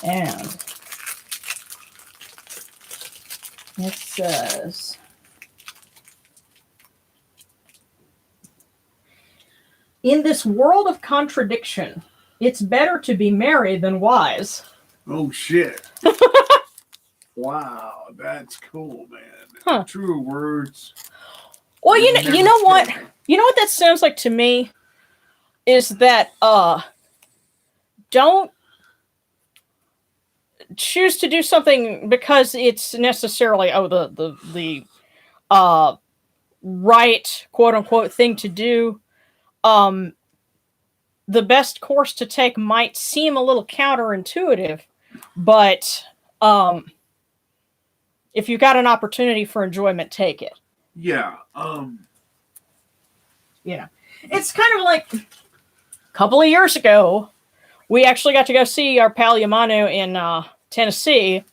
And it says, in this world of contradiction, it's better to be merry than wise. Oh, shit. Wow, that's cool, man. Huh. True words. Well, you know what? You know what that sounds like to me is that don't choose to do something because it's necessarily the right, quote unquote, thing to do. The best course to take might seem a little counterintuitive, but if you've got an opportunity for enjoyment, take it. Yeah. You know, it's kind of like a couple of years ago, we actually got to go see our pal Yamanu in Tennessee,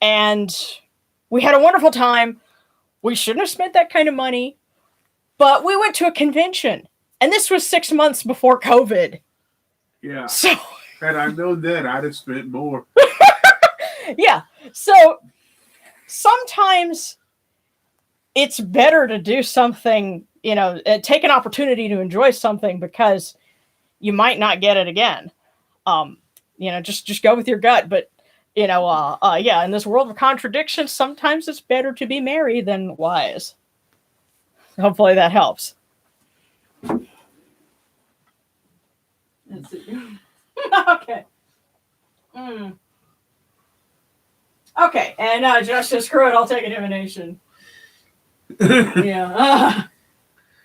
and we had a wonderful time. We shouldn't have spent that kind of money, but we went to a convention, and this was 6 months before COVID. Yeah. So, had I known that, I'd have spent more. Yeah. So sometimes it's better to do something, take an opportunity to enjoy something because you might not get it again. Just go with your gut. But, yeah, in this world of contradictions, sometimes it's better to be merry than wise. Hopefully that helps. Let's see. Okay. Okay, and Josh says, screw it, I'll take a divination. Yeah.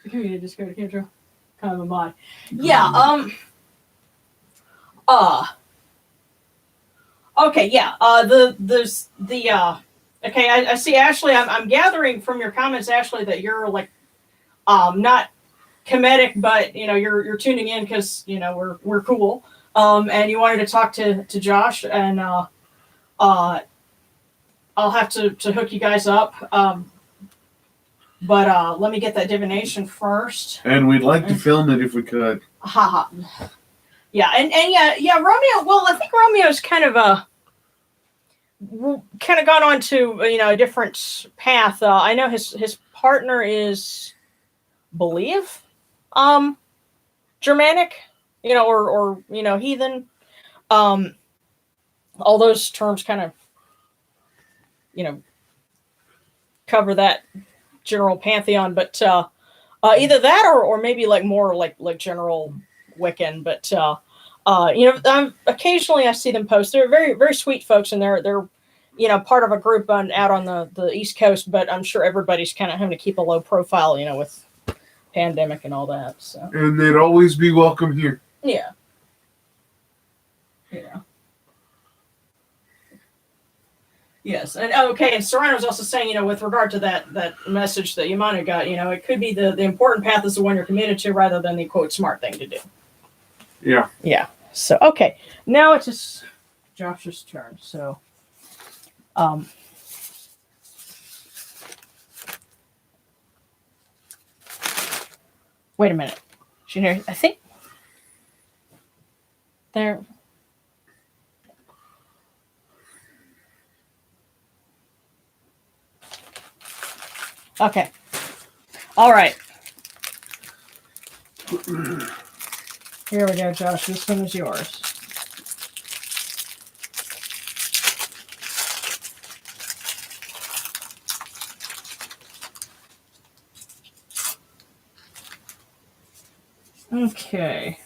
Just go to Kendra. Kind of a mod. Yeah, okay, yeah. Okay, I see, Ashley, I'm gathering from your comments, Ashley, that you're like not Kemetic, but you're tuning in because we're cool. And you wanted to talk to Josh, and I'll have to hook you guys up. But let me get that divination first. And we'd like to film it if we could. Haha. Yeah, and yeah, Romeo. Well, I think Romeo's kind of gone on to a different path. I know his partner is, believe, Germanic, or heathen. All those terms kind of cover that general pantheon, but either that or maybe like more like general Wiccan. But occasionally I see them post. They're very, very sweet folks, and they're part of a group out on the East Coast. But I'm sure everybody's kind of having to keep a low profile, with pandemic and all that. So, and they'd always be welcome here. Yeah. Yeah. Yes, and okay, and Serrano was also saying, with regard to that message that Yamanu got, it could be the important path is the one you're committed to rather than the, quote, smart thing to do. Yeah. Yeah. So, okay. Now it's just Josh's turn. So, wait a minute. I think there. Okay. All right. Here we go, Josh. This one is yours. Okay.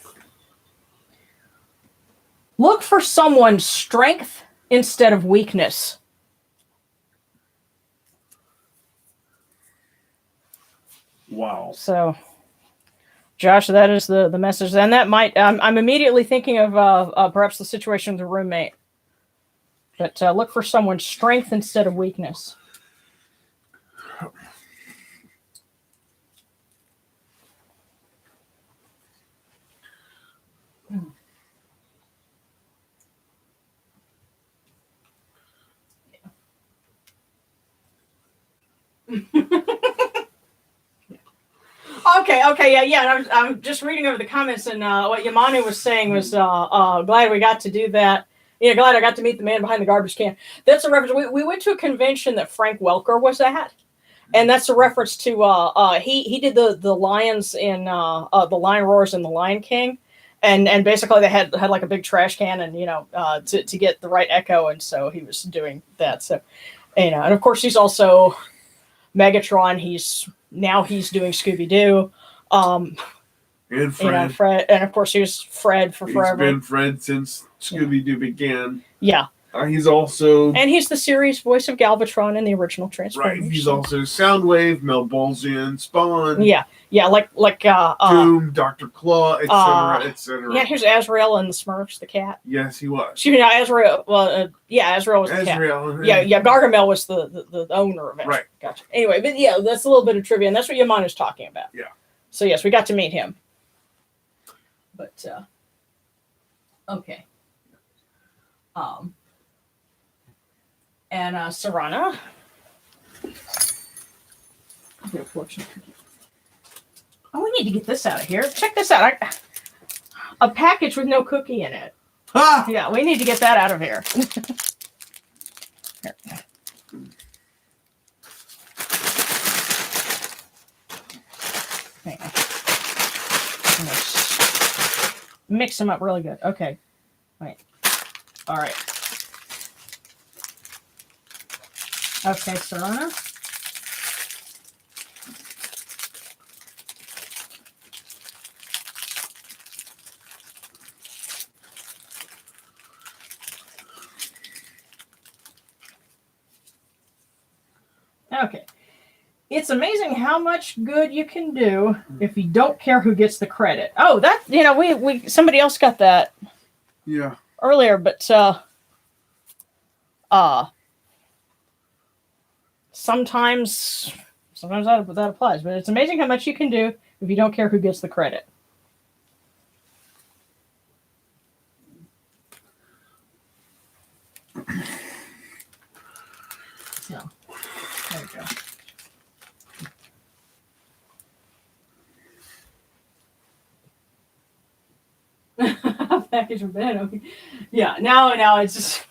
Look for someone's strength instead of weakness. Wow. So, Josh, that is the message. And that might, I'm immediately thinking of perhaps the situation with a roommate. But look for someone's strength instead of weakness. Okay, yeah. And I'm just reading over the comments, and what Yamanu was saying was, glad we got to do that. Yeah, glad I got to meet the man behind the garbage can. That's a reference. We went to a convention that Frank Welker was at, and that's a reference to he did the lions in the lion roars in the Lion King, and basically they had like a big trash can, and to get the right echo, and so he was doing that. So, and of course he's also Megatron. He's doing Scooby Doo. And Fred. Fred, and of course he was Fred for forever. He's been Fred since Scooby Doo began. Yeah. He's also... And he's the series voice of Galvatron in the original Transformers. Right, he's also Soundwave, Melbolzian, Spawn. Yeah, like Doom, Dr. Claw, etc., etc. Yeah, here's Azrael and the Smurfs, the cat. Yes, he was. Excuse me, Azrael. Well, Azrael was the cat. Yeah, Gargamel was the owner of it. Right. Gotcha. Anyway, but yeah, that's a little bit of trivia, and that's what Yamana's talking about. Yeah. So yes, we got to meet him. But okay. And Sarana. Oh, we need to get this out of here. Check this out. A package with no cookie in it. Ah! Yeah, we need to get that out of here. Here. Hang on. Mix them up really good. Okay. Wait. All right. Okay, Sarana. Okay. It's amazing how much good you can do if you don't care who gets the credit. Oh, that, we somebody else got that. Yeah. Earlier, but sometimes that applies, but it's amazing how much you can do if you don't care who gets the credit. So, there we go. Package for bed. Okay. Yeah. Now it's just.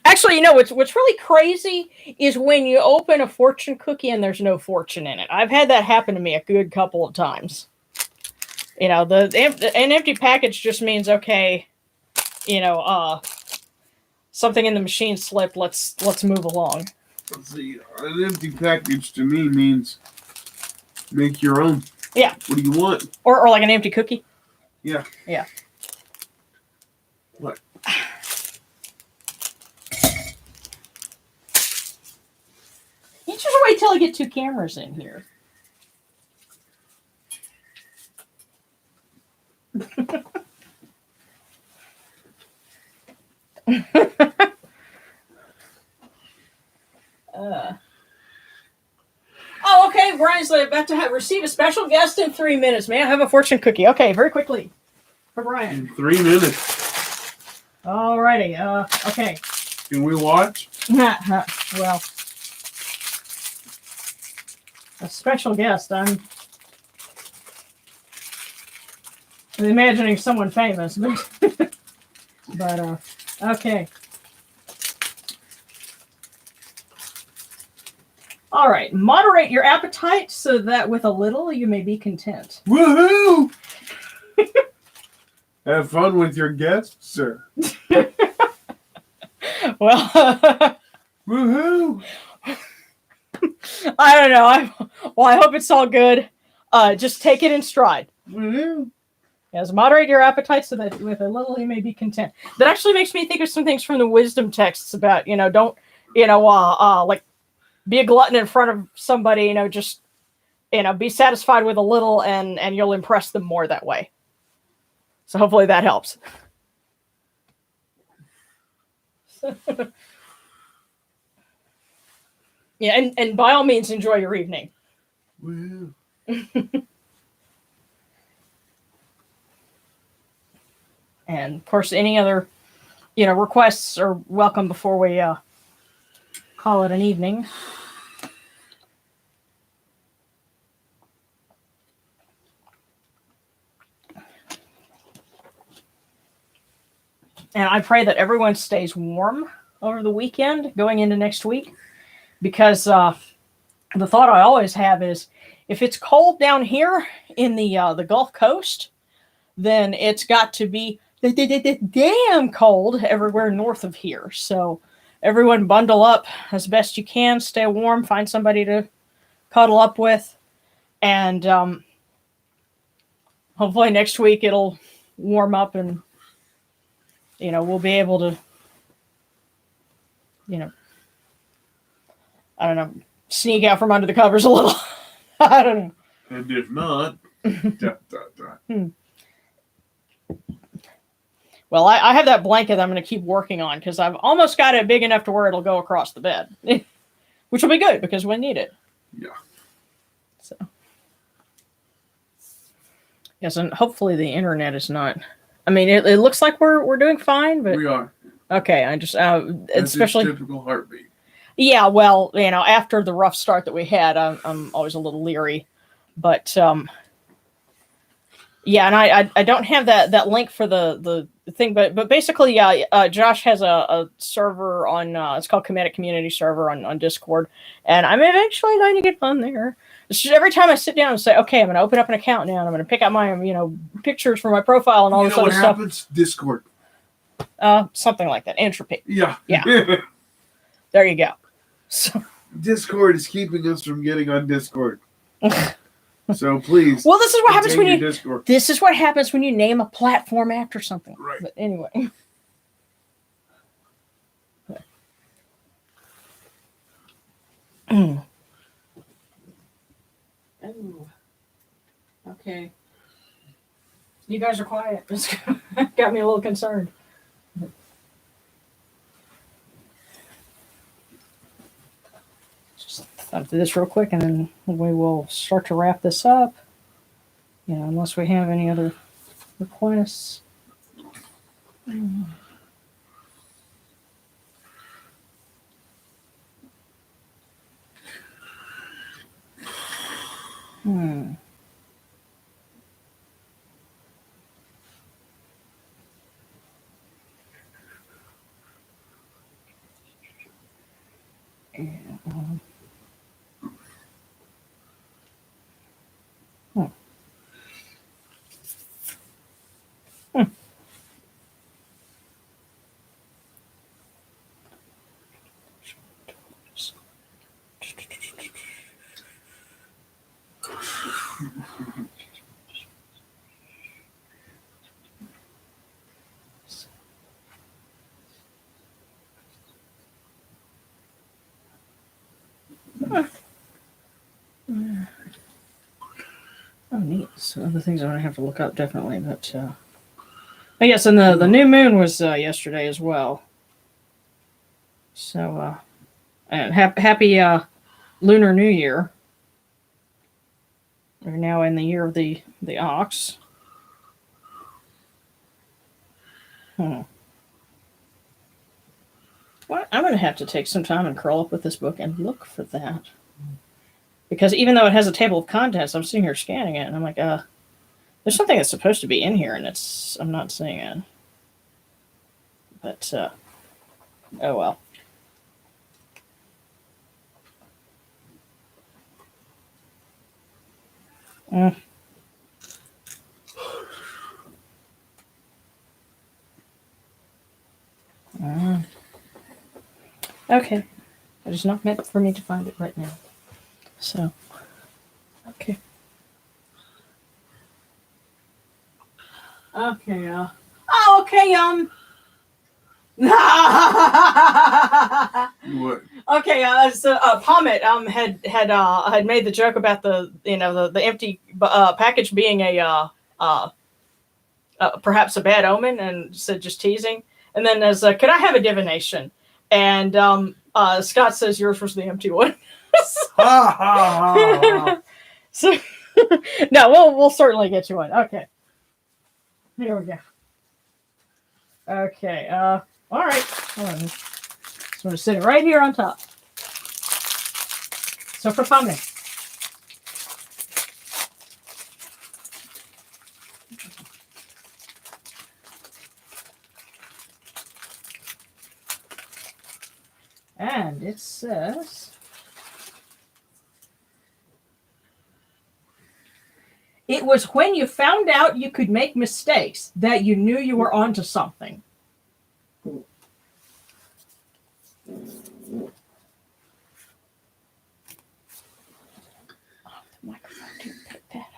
Actually, what's really crazy is when you open a fortune cookie and there's no fortune in it. I've had that happen to me a good couple of times. An empty package just means okay. Something in the machine slipped. Let's move along. Let's see. An empty package to me means make your own. Yeah. What do you want? Or like an empty cookie. Yeah. Yeah. What? You just wait till I get two cameras in here. Oh, okay. Brian's about to receive a special guest in 3 minutes. May I have a fortune cookie? Okay, very quickly. for Brian. In 3 minutes. Alrighty. Okay. Can we watch? Well, a special guest. I'm imagining someone famous, but okay. All right. Moderate your appetite so that with a little you may be content. Woohoo! Have fun with your guests, sir. Well, Woohoo! I don't know. I hope it's all good. Just take it in stride. Woohoo! Yes, moderate your appetite so that with a little you may be content. That actually makes me think of some things from the wisdom texts about, don't, like be a glutton in front of somebody, just, be satisfied with a little and you'll impress them more that way. So hopefully that helps. Yeah, and by all means, enjoy your evening. Woohoo! And of course, any other, requests are welcome before we call it an evening. And I pray that everyone stays warm over the weekend going into next week, because the thought I always have is if it's cold down here in the Gulf Coast, then it's got to be damn cold everywhere north of here. So everyone bundle up as best you can, stay warm, find somebody to cuddle up with, and hopefully next week it'll warm up and we'll be able to, I don't know, sneak out from under the covers a little. I don't know. And if not, Well, I have that blanket that I'm going to keep working on because I've almost got it big enough to where it'll go across the bed, which will be good because we need it. Yeah. So. Yes, and hopefully the internet is not. I mean, it looks like we're doing fine, but We are. okay. I just especially typical heartbeat. Yeah, well, after the rough start that we had, I'm always a little leery, but yeah, and I don't have that link for the thing, but basically, yeah, Josh has a server on it's called Kemetic Community Server on Discord, and I'm eventually going to get on there. It's just every time I sit down and say, okay, I'm going to open up an account now, and I'm going to pick out my pictures for my profile and all this other stuff. What happens? Discord. Something like that. Entropy. Yeah. Yeah. There you go. So. Discord is keeping us from getting on Discord. So please. Well, this is what happens when you. Discord. This is what happens when you name a platform after something. Right. But anyway. Oh. Okay. You guys are quiet. This got me a little concerned. Just thought do this real quick, and then we will start to wrap this up. Unless we have any other requests. Oh, neat. So other things I'm going to have to look up, definitely. But, yes, and the new moon was yesterday as well. So, and happy Lunar New Year. We're now in the year of the ox. Well, I'm going to have to take some time and curl up with this book and look for that. Because even though it has a table of contents, I'm sitting here scanning it, and I'm like, there's something that's supposed to be in here, and I'm not seeing it. But, oh well. Okay. It is not meant for me to find it right now. So, okay. Okay, okay, What? Okay, so Pommet had made the joke about the empty package being perhaps a bad omen, and said just teasing. And then as could I have a divination? And Scott says yours was the empty one. So no, we'll certainly get you one. Okay, here we go. Okay, all right. Hold on. So I'm going to sit it right here on top. So for Pommet. And it says, it was when you found out you could make mistakes that you knew you were onto something. Oh, the microphone didn't pick that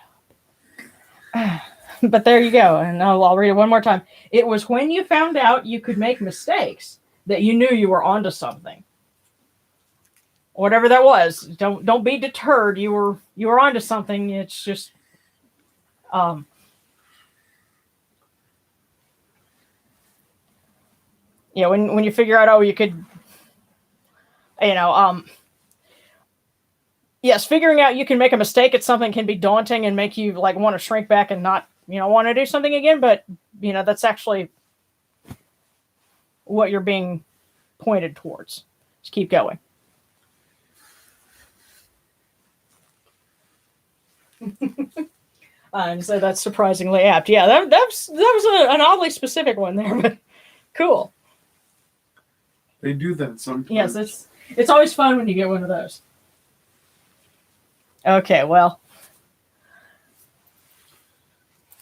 up. But there you go. And I'll read it one more time. It was when you found out you could make mistakes that you knew you were onto something. Whatever that was, don't be deterred. You were onto something. It's just when you figure out, you could, yes, figuring out you can make a mistake at something can be daunting and make you like want to shrink back and not want to do something again. But that's actually what you're being pointed towards. Just keep going. And so that's surprisingly apt. Yeah, that was an oddly specific one there, but cool. They do that sometimes. Yes, it's always fun when you get one of those. Okay, well,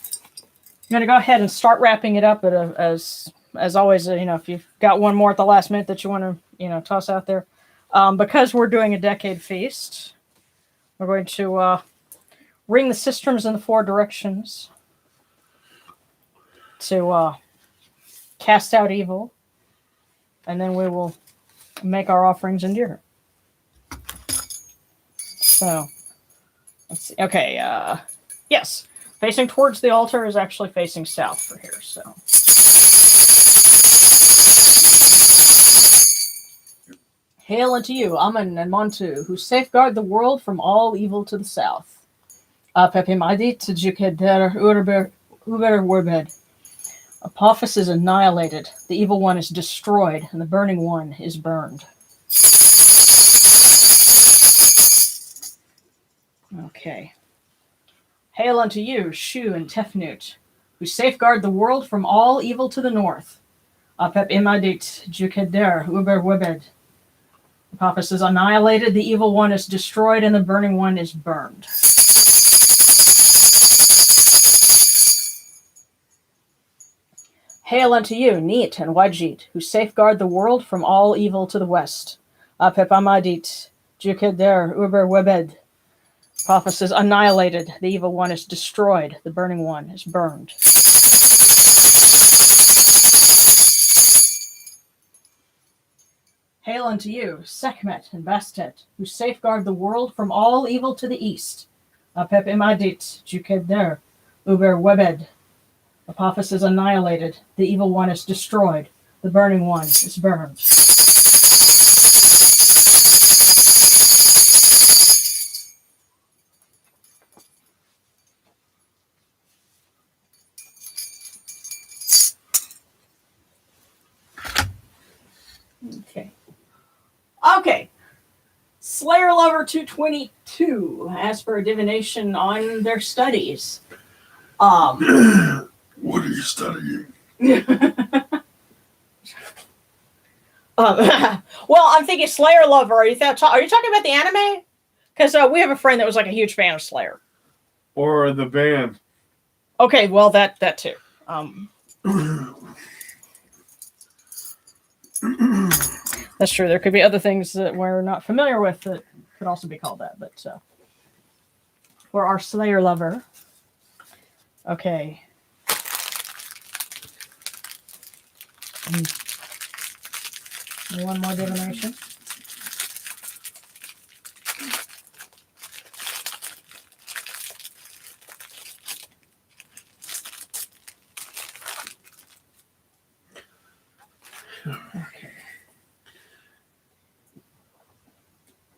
I'm going to go ahead and start wrapping it up. As always, if you've got one more at the last minute that you want to toss out there, because we're doing a decade feast, we're going to ring the sistrums in the four directions to cast out evil, and then we will make our offerings endure. So, let's see. Okay, yes. Facing towards the altar is actually facing south for here, so. Hail unto you, Amun and Montu, who safeguard the world from all evil to the south. Pepimadit Jukeder Uber Werbed. Apophis is annihilated, the evil one is destroyed, and the burning one is burned. Okay. Hail unto you, Shu and Tefnut, who safeguard the world from all evil to the north. Apep Imadit Jukeder Uber Webed. Apophis is annihilated, the evil one is destroyed, and the burning one is burned. Hail unto you, Neet and Wajit, who safeguard the world from all evil to the west. Apep Amadit Jukeder Uber Webed. Apophis is annihilated, the evil one is destroyed, the burning one is burned. Hail unto you, Sekhmet and Bastet, who safeguard the world from all evil to the east. Apep Imadit Jukeder Uber Webed. Apophis is annihilated, the evil one is destroyed, the burning one is burned. Okay. Okay. Slayer Lover 222 asked for a divination on their studies. What are you studying? Well, I'm thinking Slayer Lover. Are you talking about the anime? Because we have a friend that was like a huge fan of Slayer. Or the band. Okay, well, that too. That's true. There could be other things that we're not familiar with that could also be called that. But for our Slayer Lover. Okay. One more divination. Okay.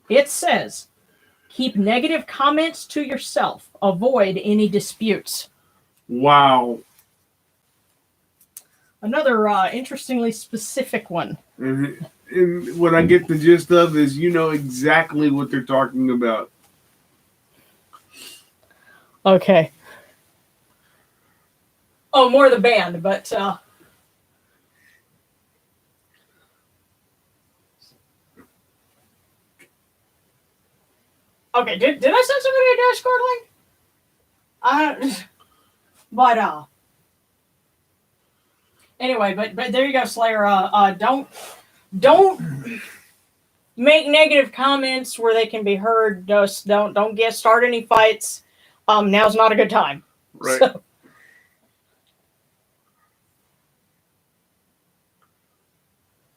It says, keep negative comments to yourself. Avoid any disputes. Wow. Another interestingly specific one. And what I get the gist of is you know exactly what they're talking about. Okay. Oh, more the band, but okay, did I send somebody a Discord link? But anyway, but there you go, Slayer. Don't make negative comments where they can be heard. Just don't start any fights. Now's not a good time. Right. So.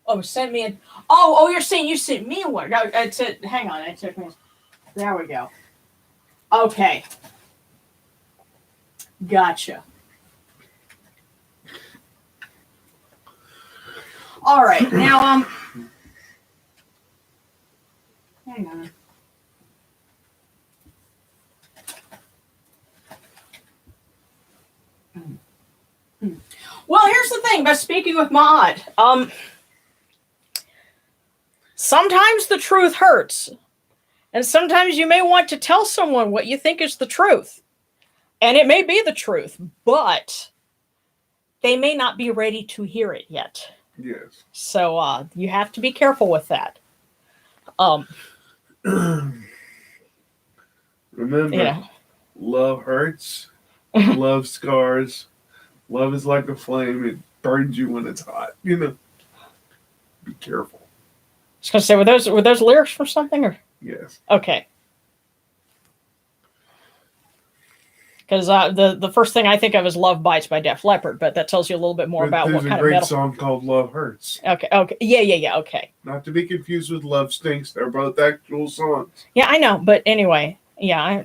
Oh, sent me a. Oh, you're saying you sent me one. No, it said. Hang on, it took me. There we go. Okay. Gotcha. All right, now hang on. Well, here's the thing about speaking with Maad. Sometimes the truth hurts, and sometimes you may want to tell someone what you think is the truth, and it may be the truth, but they may not be ready to hear it yet. Yes. So you have to be careful with that. Remember, love hurts, love scars, love is like a flame, it burns you when it's hot. You know, be careful. I was gonna say, were those lyrics from something, or? Yes. Okay. Because the first thing I think of is "Love Bites" by Def Leppard, but that tells you a little bit more about what kind of metal. There's a great song called "Love Hurts." Okay. Yeah. Okay. Not to be confused with "Love Stinks." They're both actual songs. Yeah, I know, but anyway, yeah.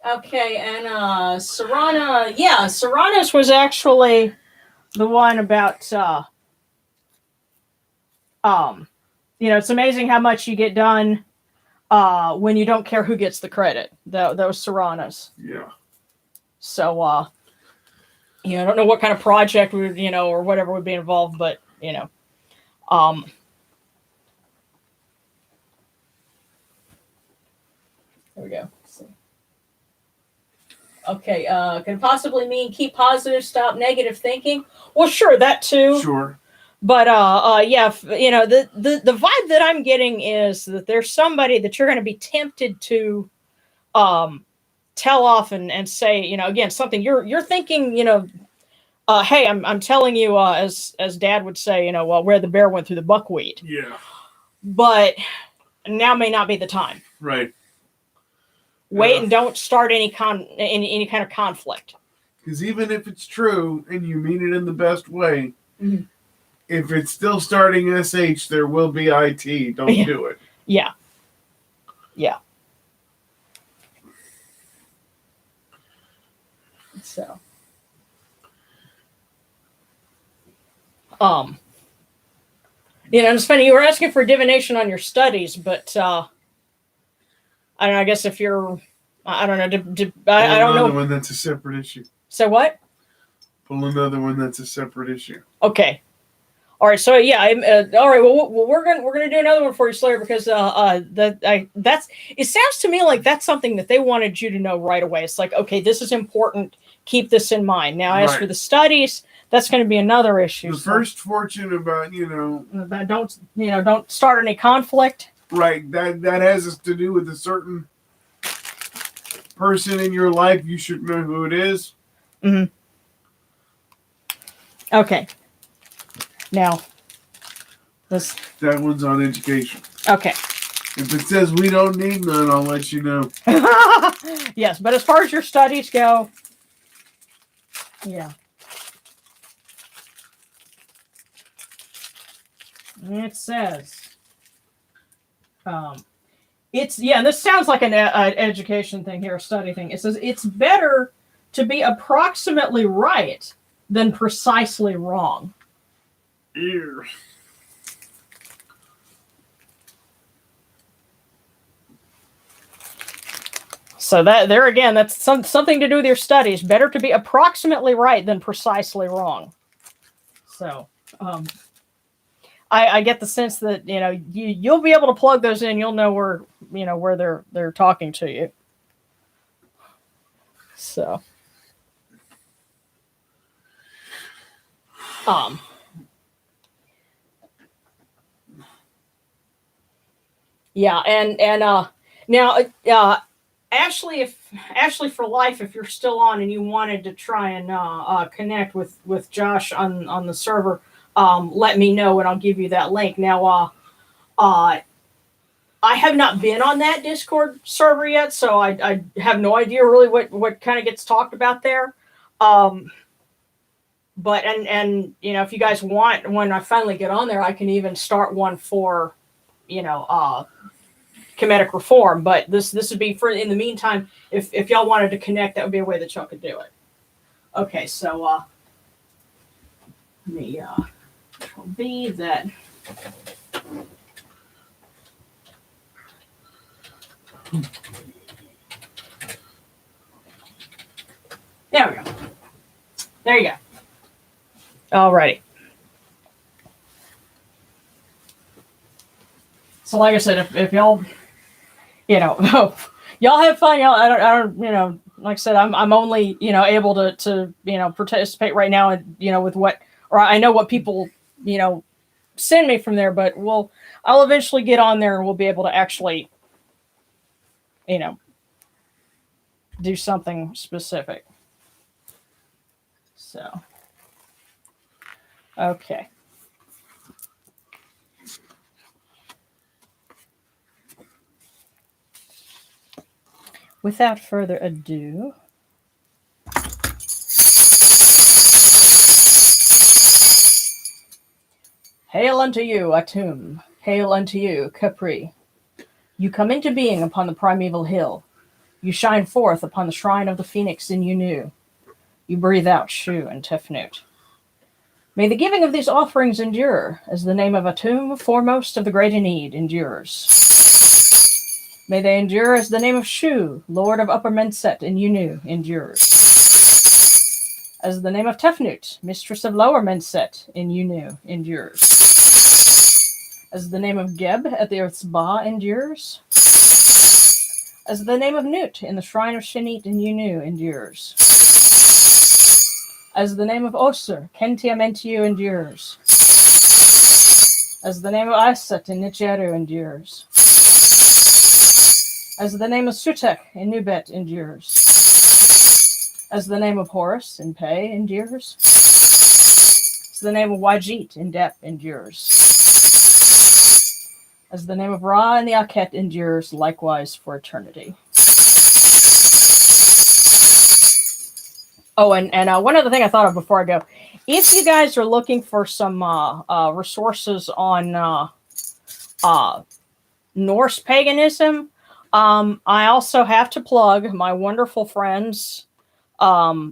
Okay, and Serrana, yeah, Serrana's was actually the one about it's amazing how much you get done when you don't care who gets the credit. Those Serranas. Yeah. So I don't know what kind of project would, or whatever would be involved, but there we go. Okay, can possibly mean keep positive, stop negative thinking. Well, sure, that too. Sure. But yeah, the vibe that I'm getting is that there's somebody that you're going to be tempted to tell off and say, again, something you're thinking, hey, I'm telling you, as Dad would say, where the bear went through the buckwheat. Yeah. But now may not be the time. Right. Wait and don't start any kind of conflict. Because even if it's true and you mean it in the best way, mm-hmm. if it's still starting SH, there will be IT. Don't do it. Yeah. Yeah. So. It's funny, you were asking for divination on your studies, but I don't know, I guess if you're, I don't know, I don't know. One that's a separate issue. So what? Pull another one that's a separate issue. Okay. All right. So yeah, all right. Well, we're gonna do another one for you, Slayer, because that's it sounds to me like that's something that they wanted you to know right away. It's like, okay, this is important. Keep this in mind. Now, as for the studies, that's going to be another issue. The first fortune about don't start any conflict. Right. That has to do with a certain person in your life. You should know who it is. Mm-hmm. Okay. Now, that one's on education. Okay. If it says we don't need none, I'll let you know. Yes, but as far as your studies go, yeah. It says, and this sounds like an education thing here, a study thing. It says it's better to be approximately right than precisely wrong. Ew. So that there again, that's something to do with your studies. Better to be approximately right than precisely wrong. So, I get the sense that you'll be able to plug those in. You'll know where they're talking to you. So, yeah, and now Ashley for life, if you're still on and you wanted to try and connect with Josh on the server, let me know and I'll give you that link. Now, I have not been on that Discord server yet, so I have no idea really what kind of gets talked about there. But if you guys want, when I finally get on there, I can even start one for Kemetic reform. But this would be for in the meantime. If y'all wanted to connect, that would be a way that y'all could do it. Okay, so let me be that. There we go. There you go. Alrighty. So, like I said, if y'all, y'all have fun. Y'all, I don't, like I said, I'm only, able to participate right now, and with what, or I know what people, send me from there, but I'll eventually get on there and we'll be able to actually, do something specific. So, okay. Without further ado, hail unto you, Atum. Hail unto you, Capri. You come into being upon the primeval hill. You shine forth upon the shrine of the phoenix in Unu. You breathe out Shu and Tefnut. May the giving of these offerings endure, as the name of Atum, foremost of the great Enid, endures. May they endure as the name of Shu, Lord of Upper Menset in Unu, endures. As the name of Tefnut, Mistress of Lower Menset in Unu, endures. As the name of Geb at the Earth's Ba endures. As the name of Nut in the Shrine of Shenit in Unu endures. As the name of Osir, Kentiamentiu endures. As the name of Aset in Nicheru endures. As the name of Sutek in Nubet endures. As the name of Horus in Pe endures. As the name of Wajit in Dep endures. As the name of Ra in the Aket endures, likewise for eternity. Oh, and one other thing I thought of before I go. If you guys are looking for some resources on Norse paganism, I also have to plug my wonderful friends I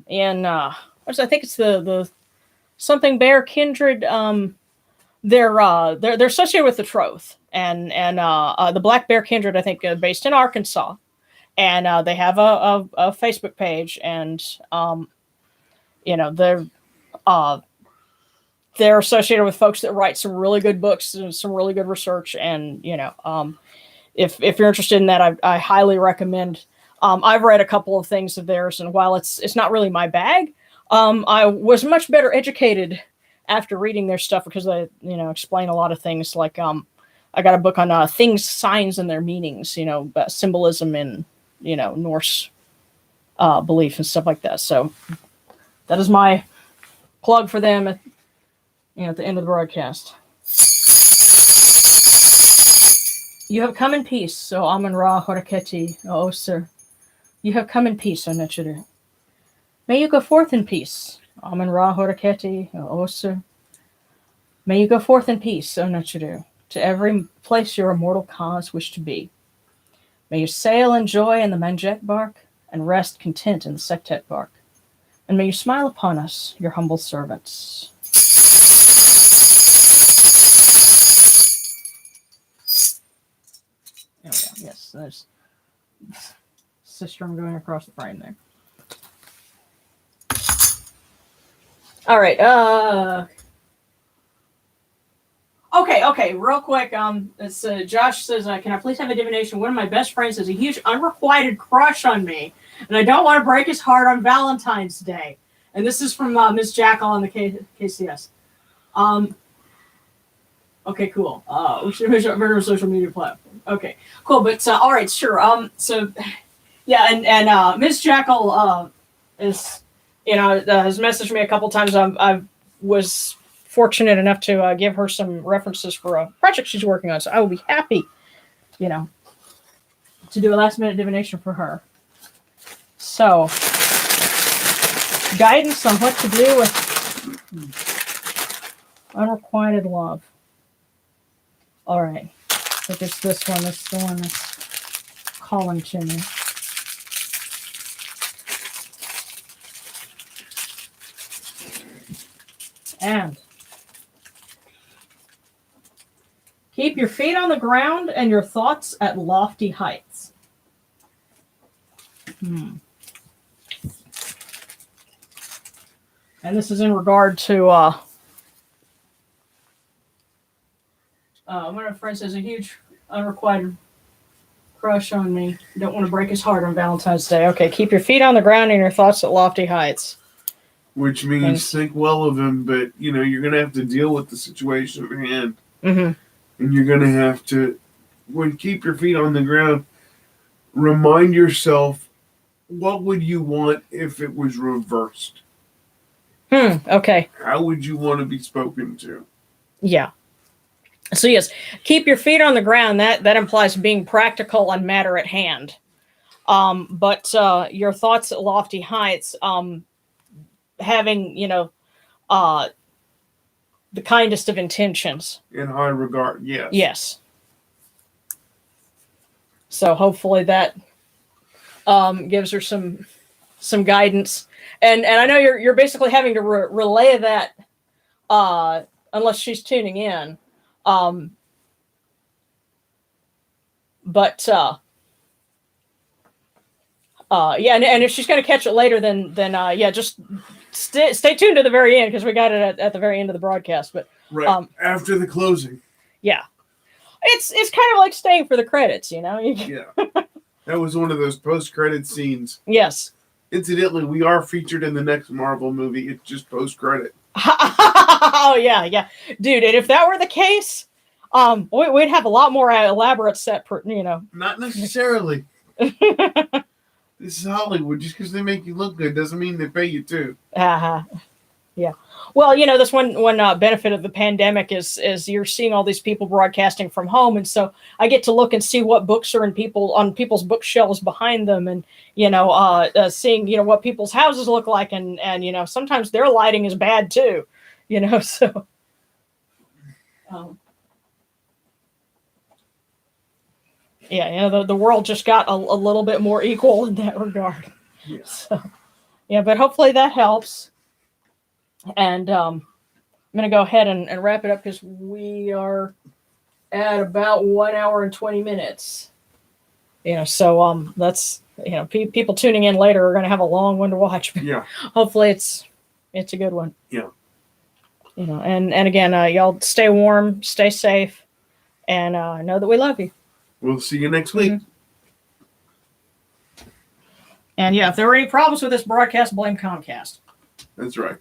think it's the something bear kindred. They're associated with the Troth and the Black Bear Kindred, I think, based in Arkansas, and they have a Facebook page, and they're associated with folks that write some really good books and some really good research. And, if you're interested in that, I highly recommend. I've read a couple of things of theirs, and while it's not really my bag, I was much better educated after reading their stuff because they, explain a lot of things. Like, I got a book on things, signs, and their meanings. About symbolism in, Norse belief and stuff like that. So that is my plug for them at the end of the broadcast. You have come in peace, so Amun Ra Horaketi, O Osir. You have come in peace, O Nechiru. May you go forth in peace, Amun Ra Horaketi, O Osir. May you go forth in peace, O Nechiru, to every place your immortal cause wish to be. May you sail in joy in the Manjet bark, and rest content in the Sektet bark. And may you smile upon us, your humble servants. Oh yeah, yes, there's Sistrum going across the frame there. All right, Okay, real quick. It's Josh says, "Can I please have a divination? One of my best friends has a huge unrequited crush on me, and I don't want to break his heart on Valentine's Day." And this is from Ms. Jackal on the KCS. Okay, cool. We should murder a social media platform. Okay, cool. But all right, sure. So yeah, and Ms. Jackal is has messaged me a couple times. I was fortunate enough to give her some references for a project she's working on. So I will be happy, to do a last minute divination for her. So, guidance on what to do with unrequited love. All right. I think it's this one. This is the one that's calling to me. And keep your feet on the ground and your thoughts at lofty heights. And this is in regard to one of my friends has a huge unrequited crush on me. Don't want to break his heart on Valentine's Day. Okay, keep your feet on the ground and your thoughts at lofty heights. Which means think well of him, but you're going to have to deal with the situation at hand. Mm-hmm. And you're going to have to, keep your feet on the ground, remind yourself, what would you want if it was reversed? Okay. How would you want to be spoken to? Yeah. So yes, keep your feet on the ground. That implies being practical on matter at hand. But your thoughts at lofty heights, having, the kindest of intentions. In high regard, yes. Yes. So hopefully that gives her some guidance. And I know you're basically having to relay that unless she's tuning in. But and if she's going to catch it later, then just stay tuned to the very end because we got it at the very end of the broadcast. But right after the closing, yeah, it's kind of like staying for the credits, Yeah, that was one of those post-credit scenes. Yes. Incidentally, we are featured in the next Marvel movie. It's just post-credit. Oh yeah, dude. And if that were the case, we'd have a lot more elaborate set. Not necessarily. This is Hollywood. Just because they make you look good doesn't mean they pay you too. Yeah. Well, this one benefit of the pandemic is you're seeing all these people broadcasting from home, and so I get to look and see what books are on people's bookshelves behind them, and seeing what people's houses look like, and sometimes their lighting is bad too, so. The world just got a little bit more equal in that regard. Yeah. So, but hopefully that helps. And I'm going to go ahead and wrap it up because we are at about 1 hour and 20 minutes. That's people tuning in later are going to have a long one to watch. But yeah. Hopefully it's It's a good one. Yeah. You know, and again, y'all stay warm, stay safe, and know that we love you. We'll see you next week. And yeah, if there were any problems with this broadcast, blame Comcast. That's right.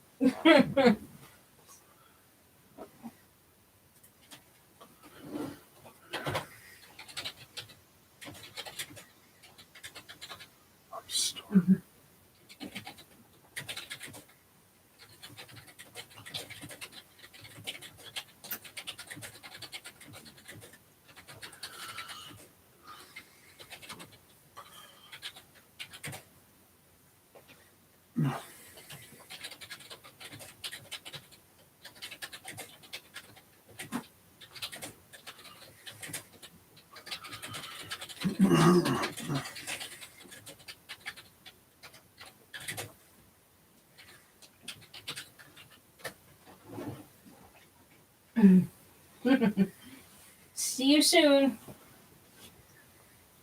See you soon.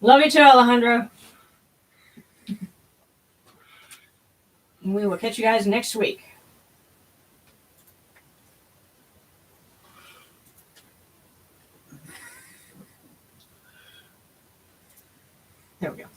Love you too, Alejandro. We will catch you guys next week. There we go.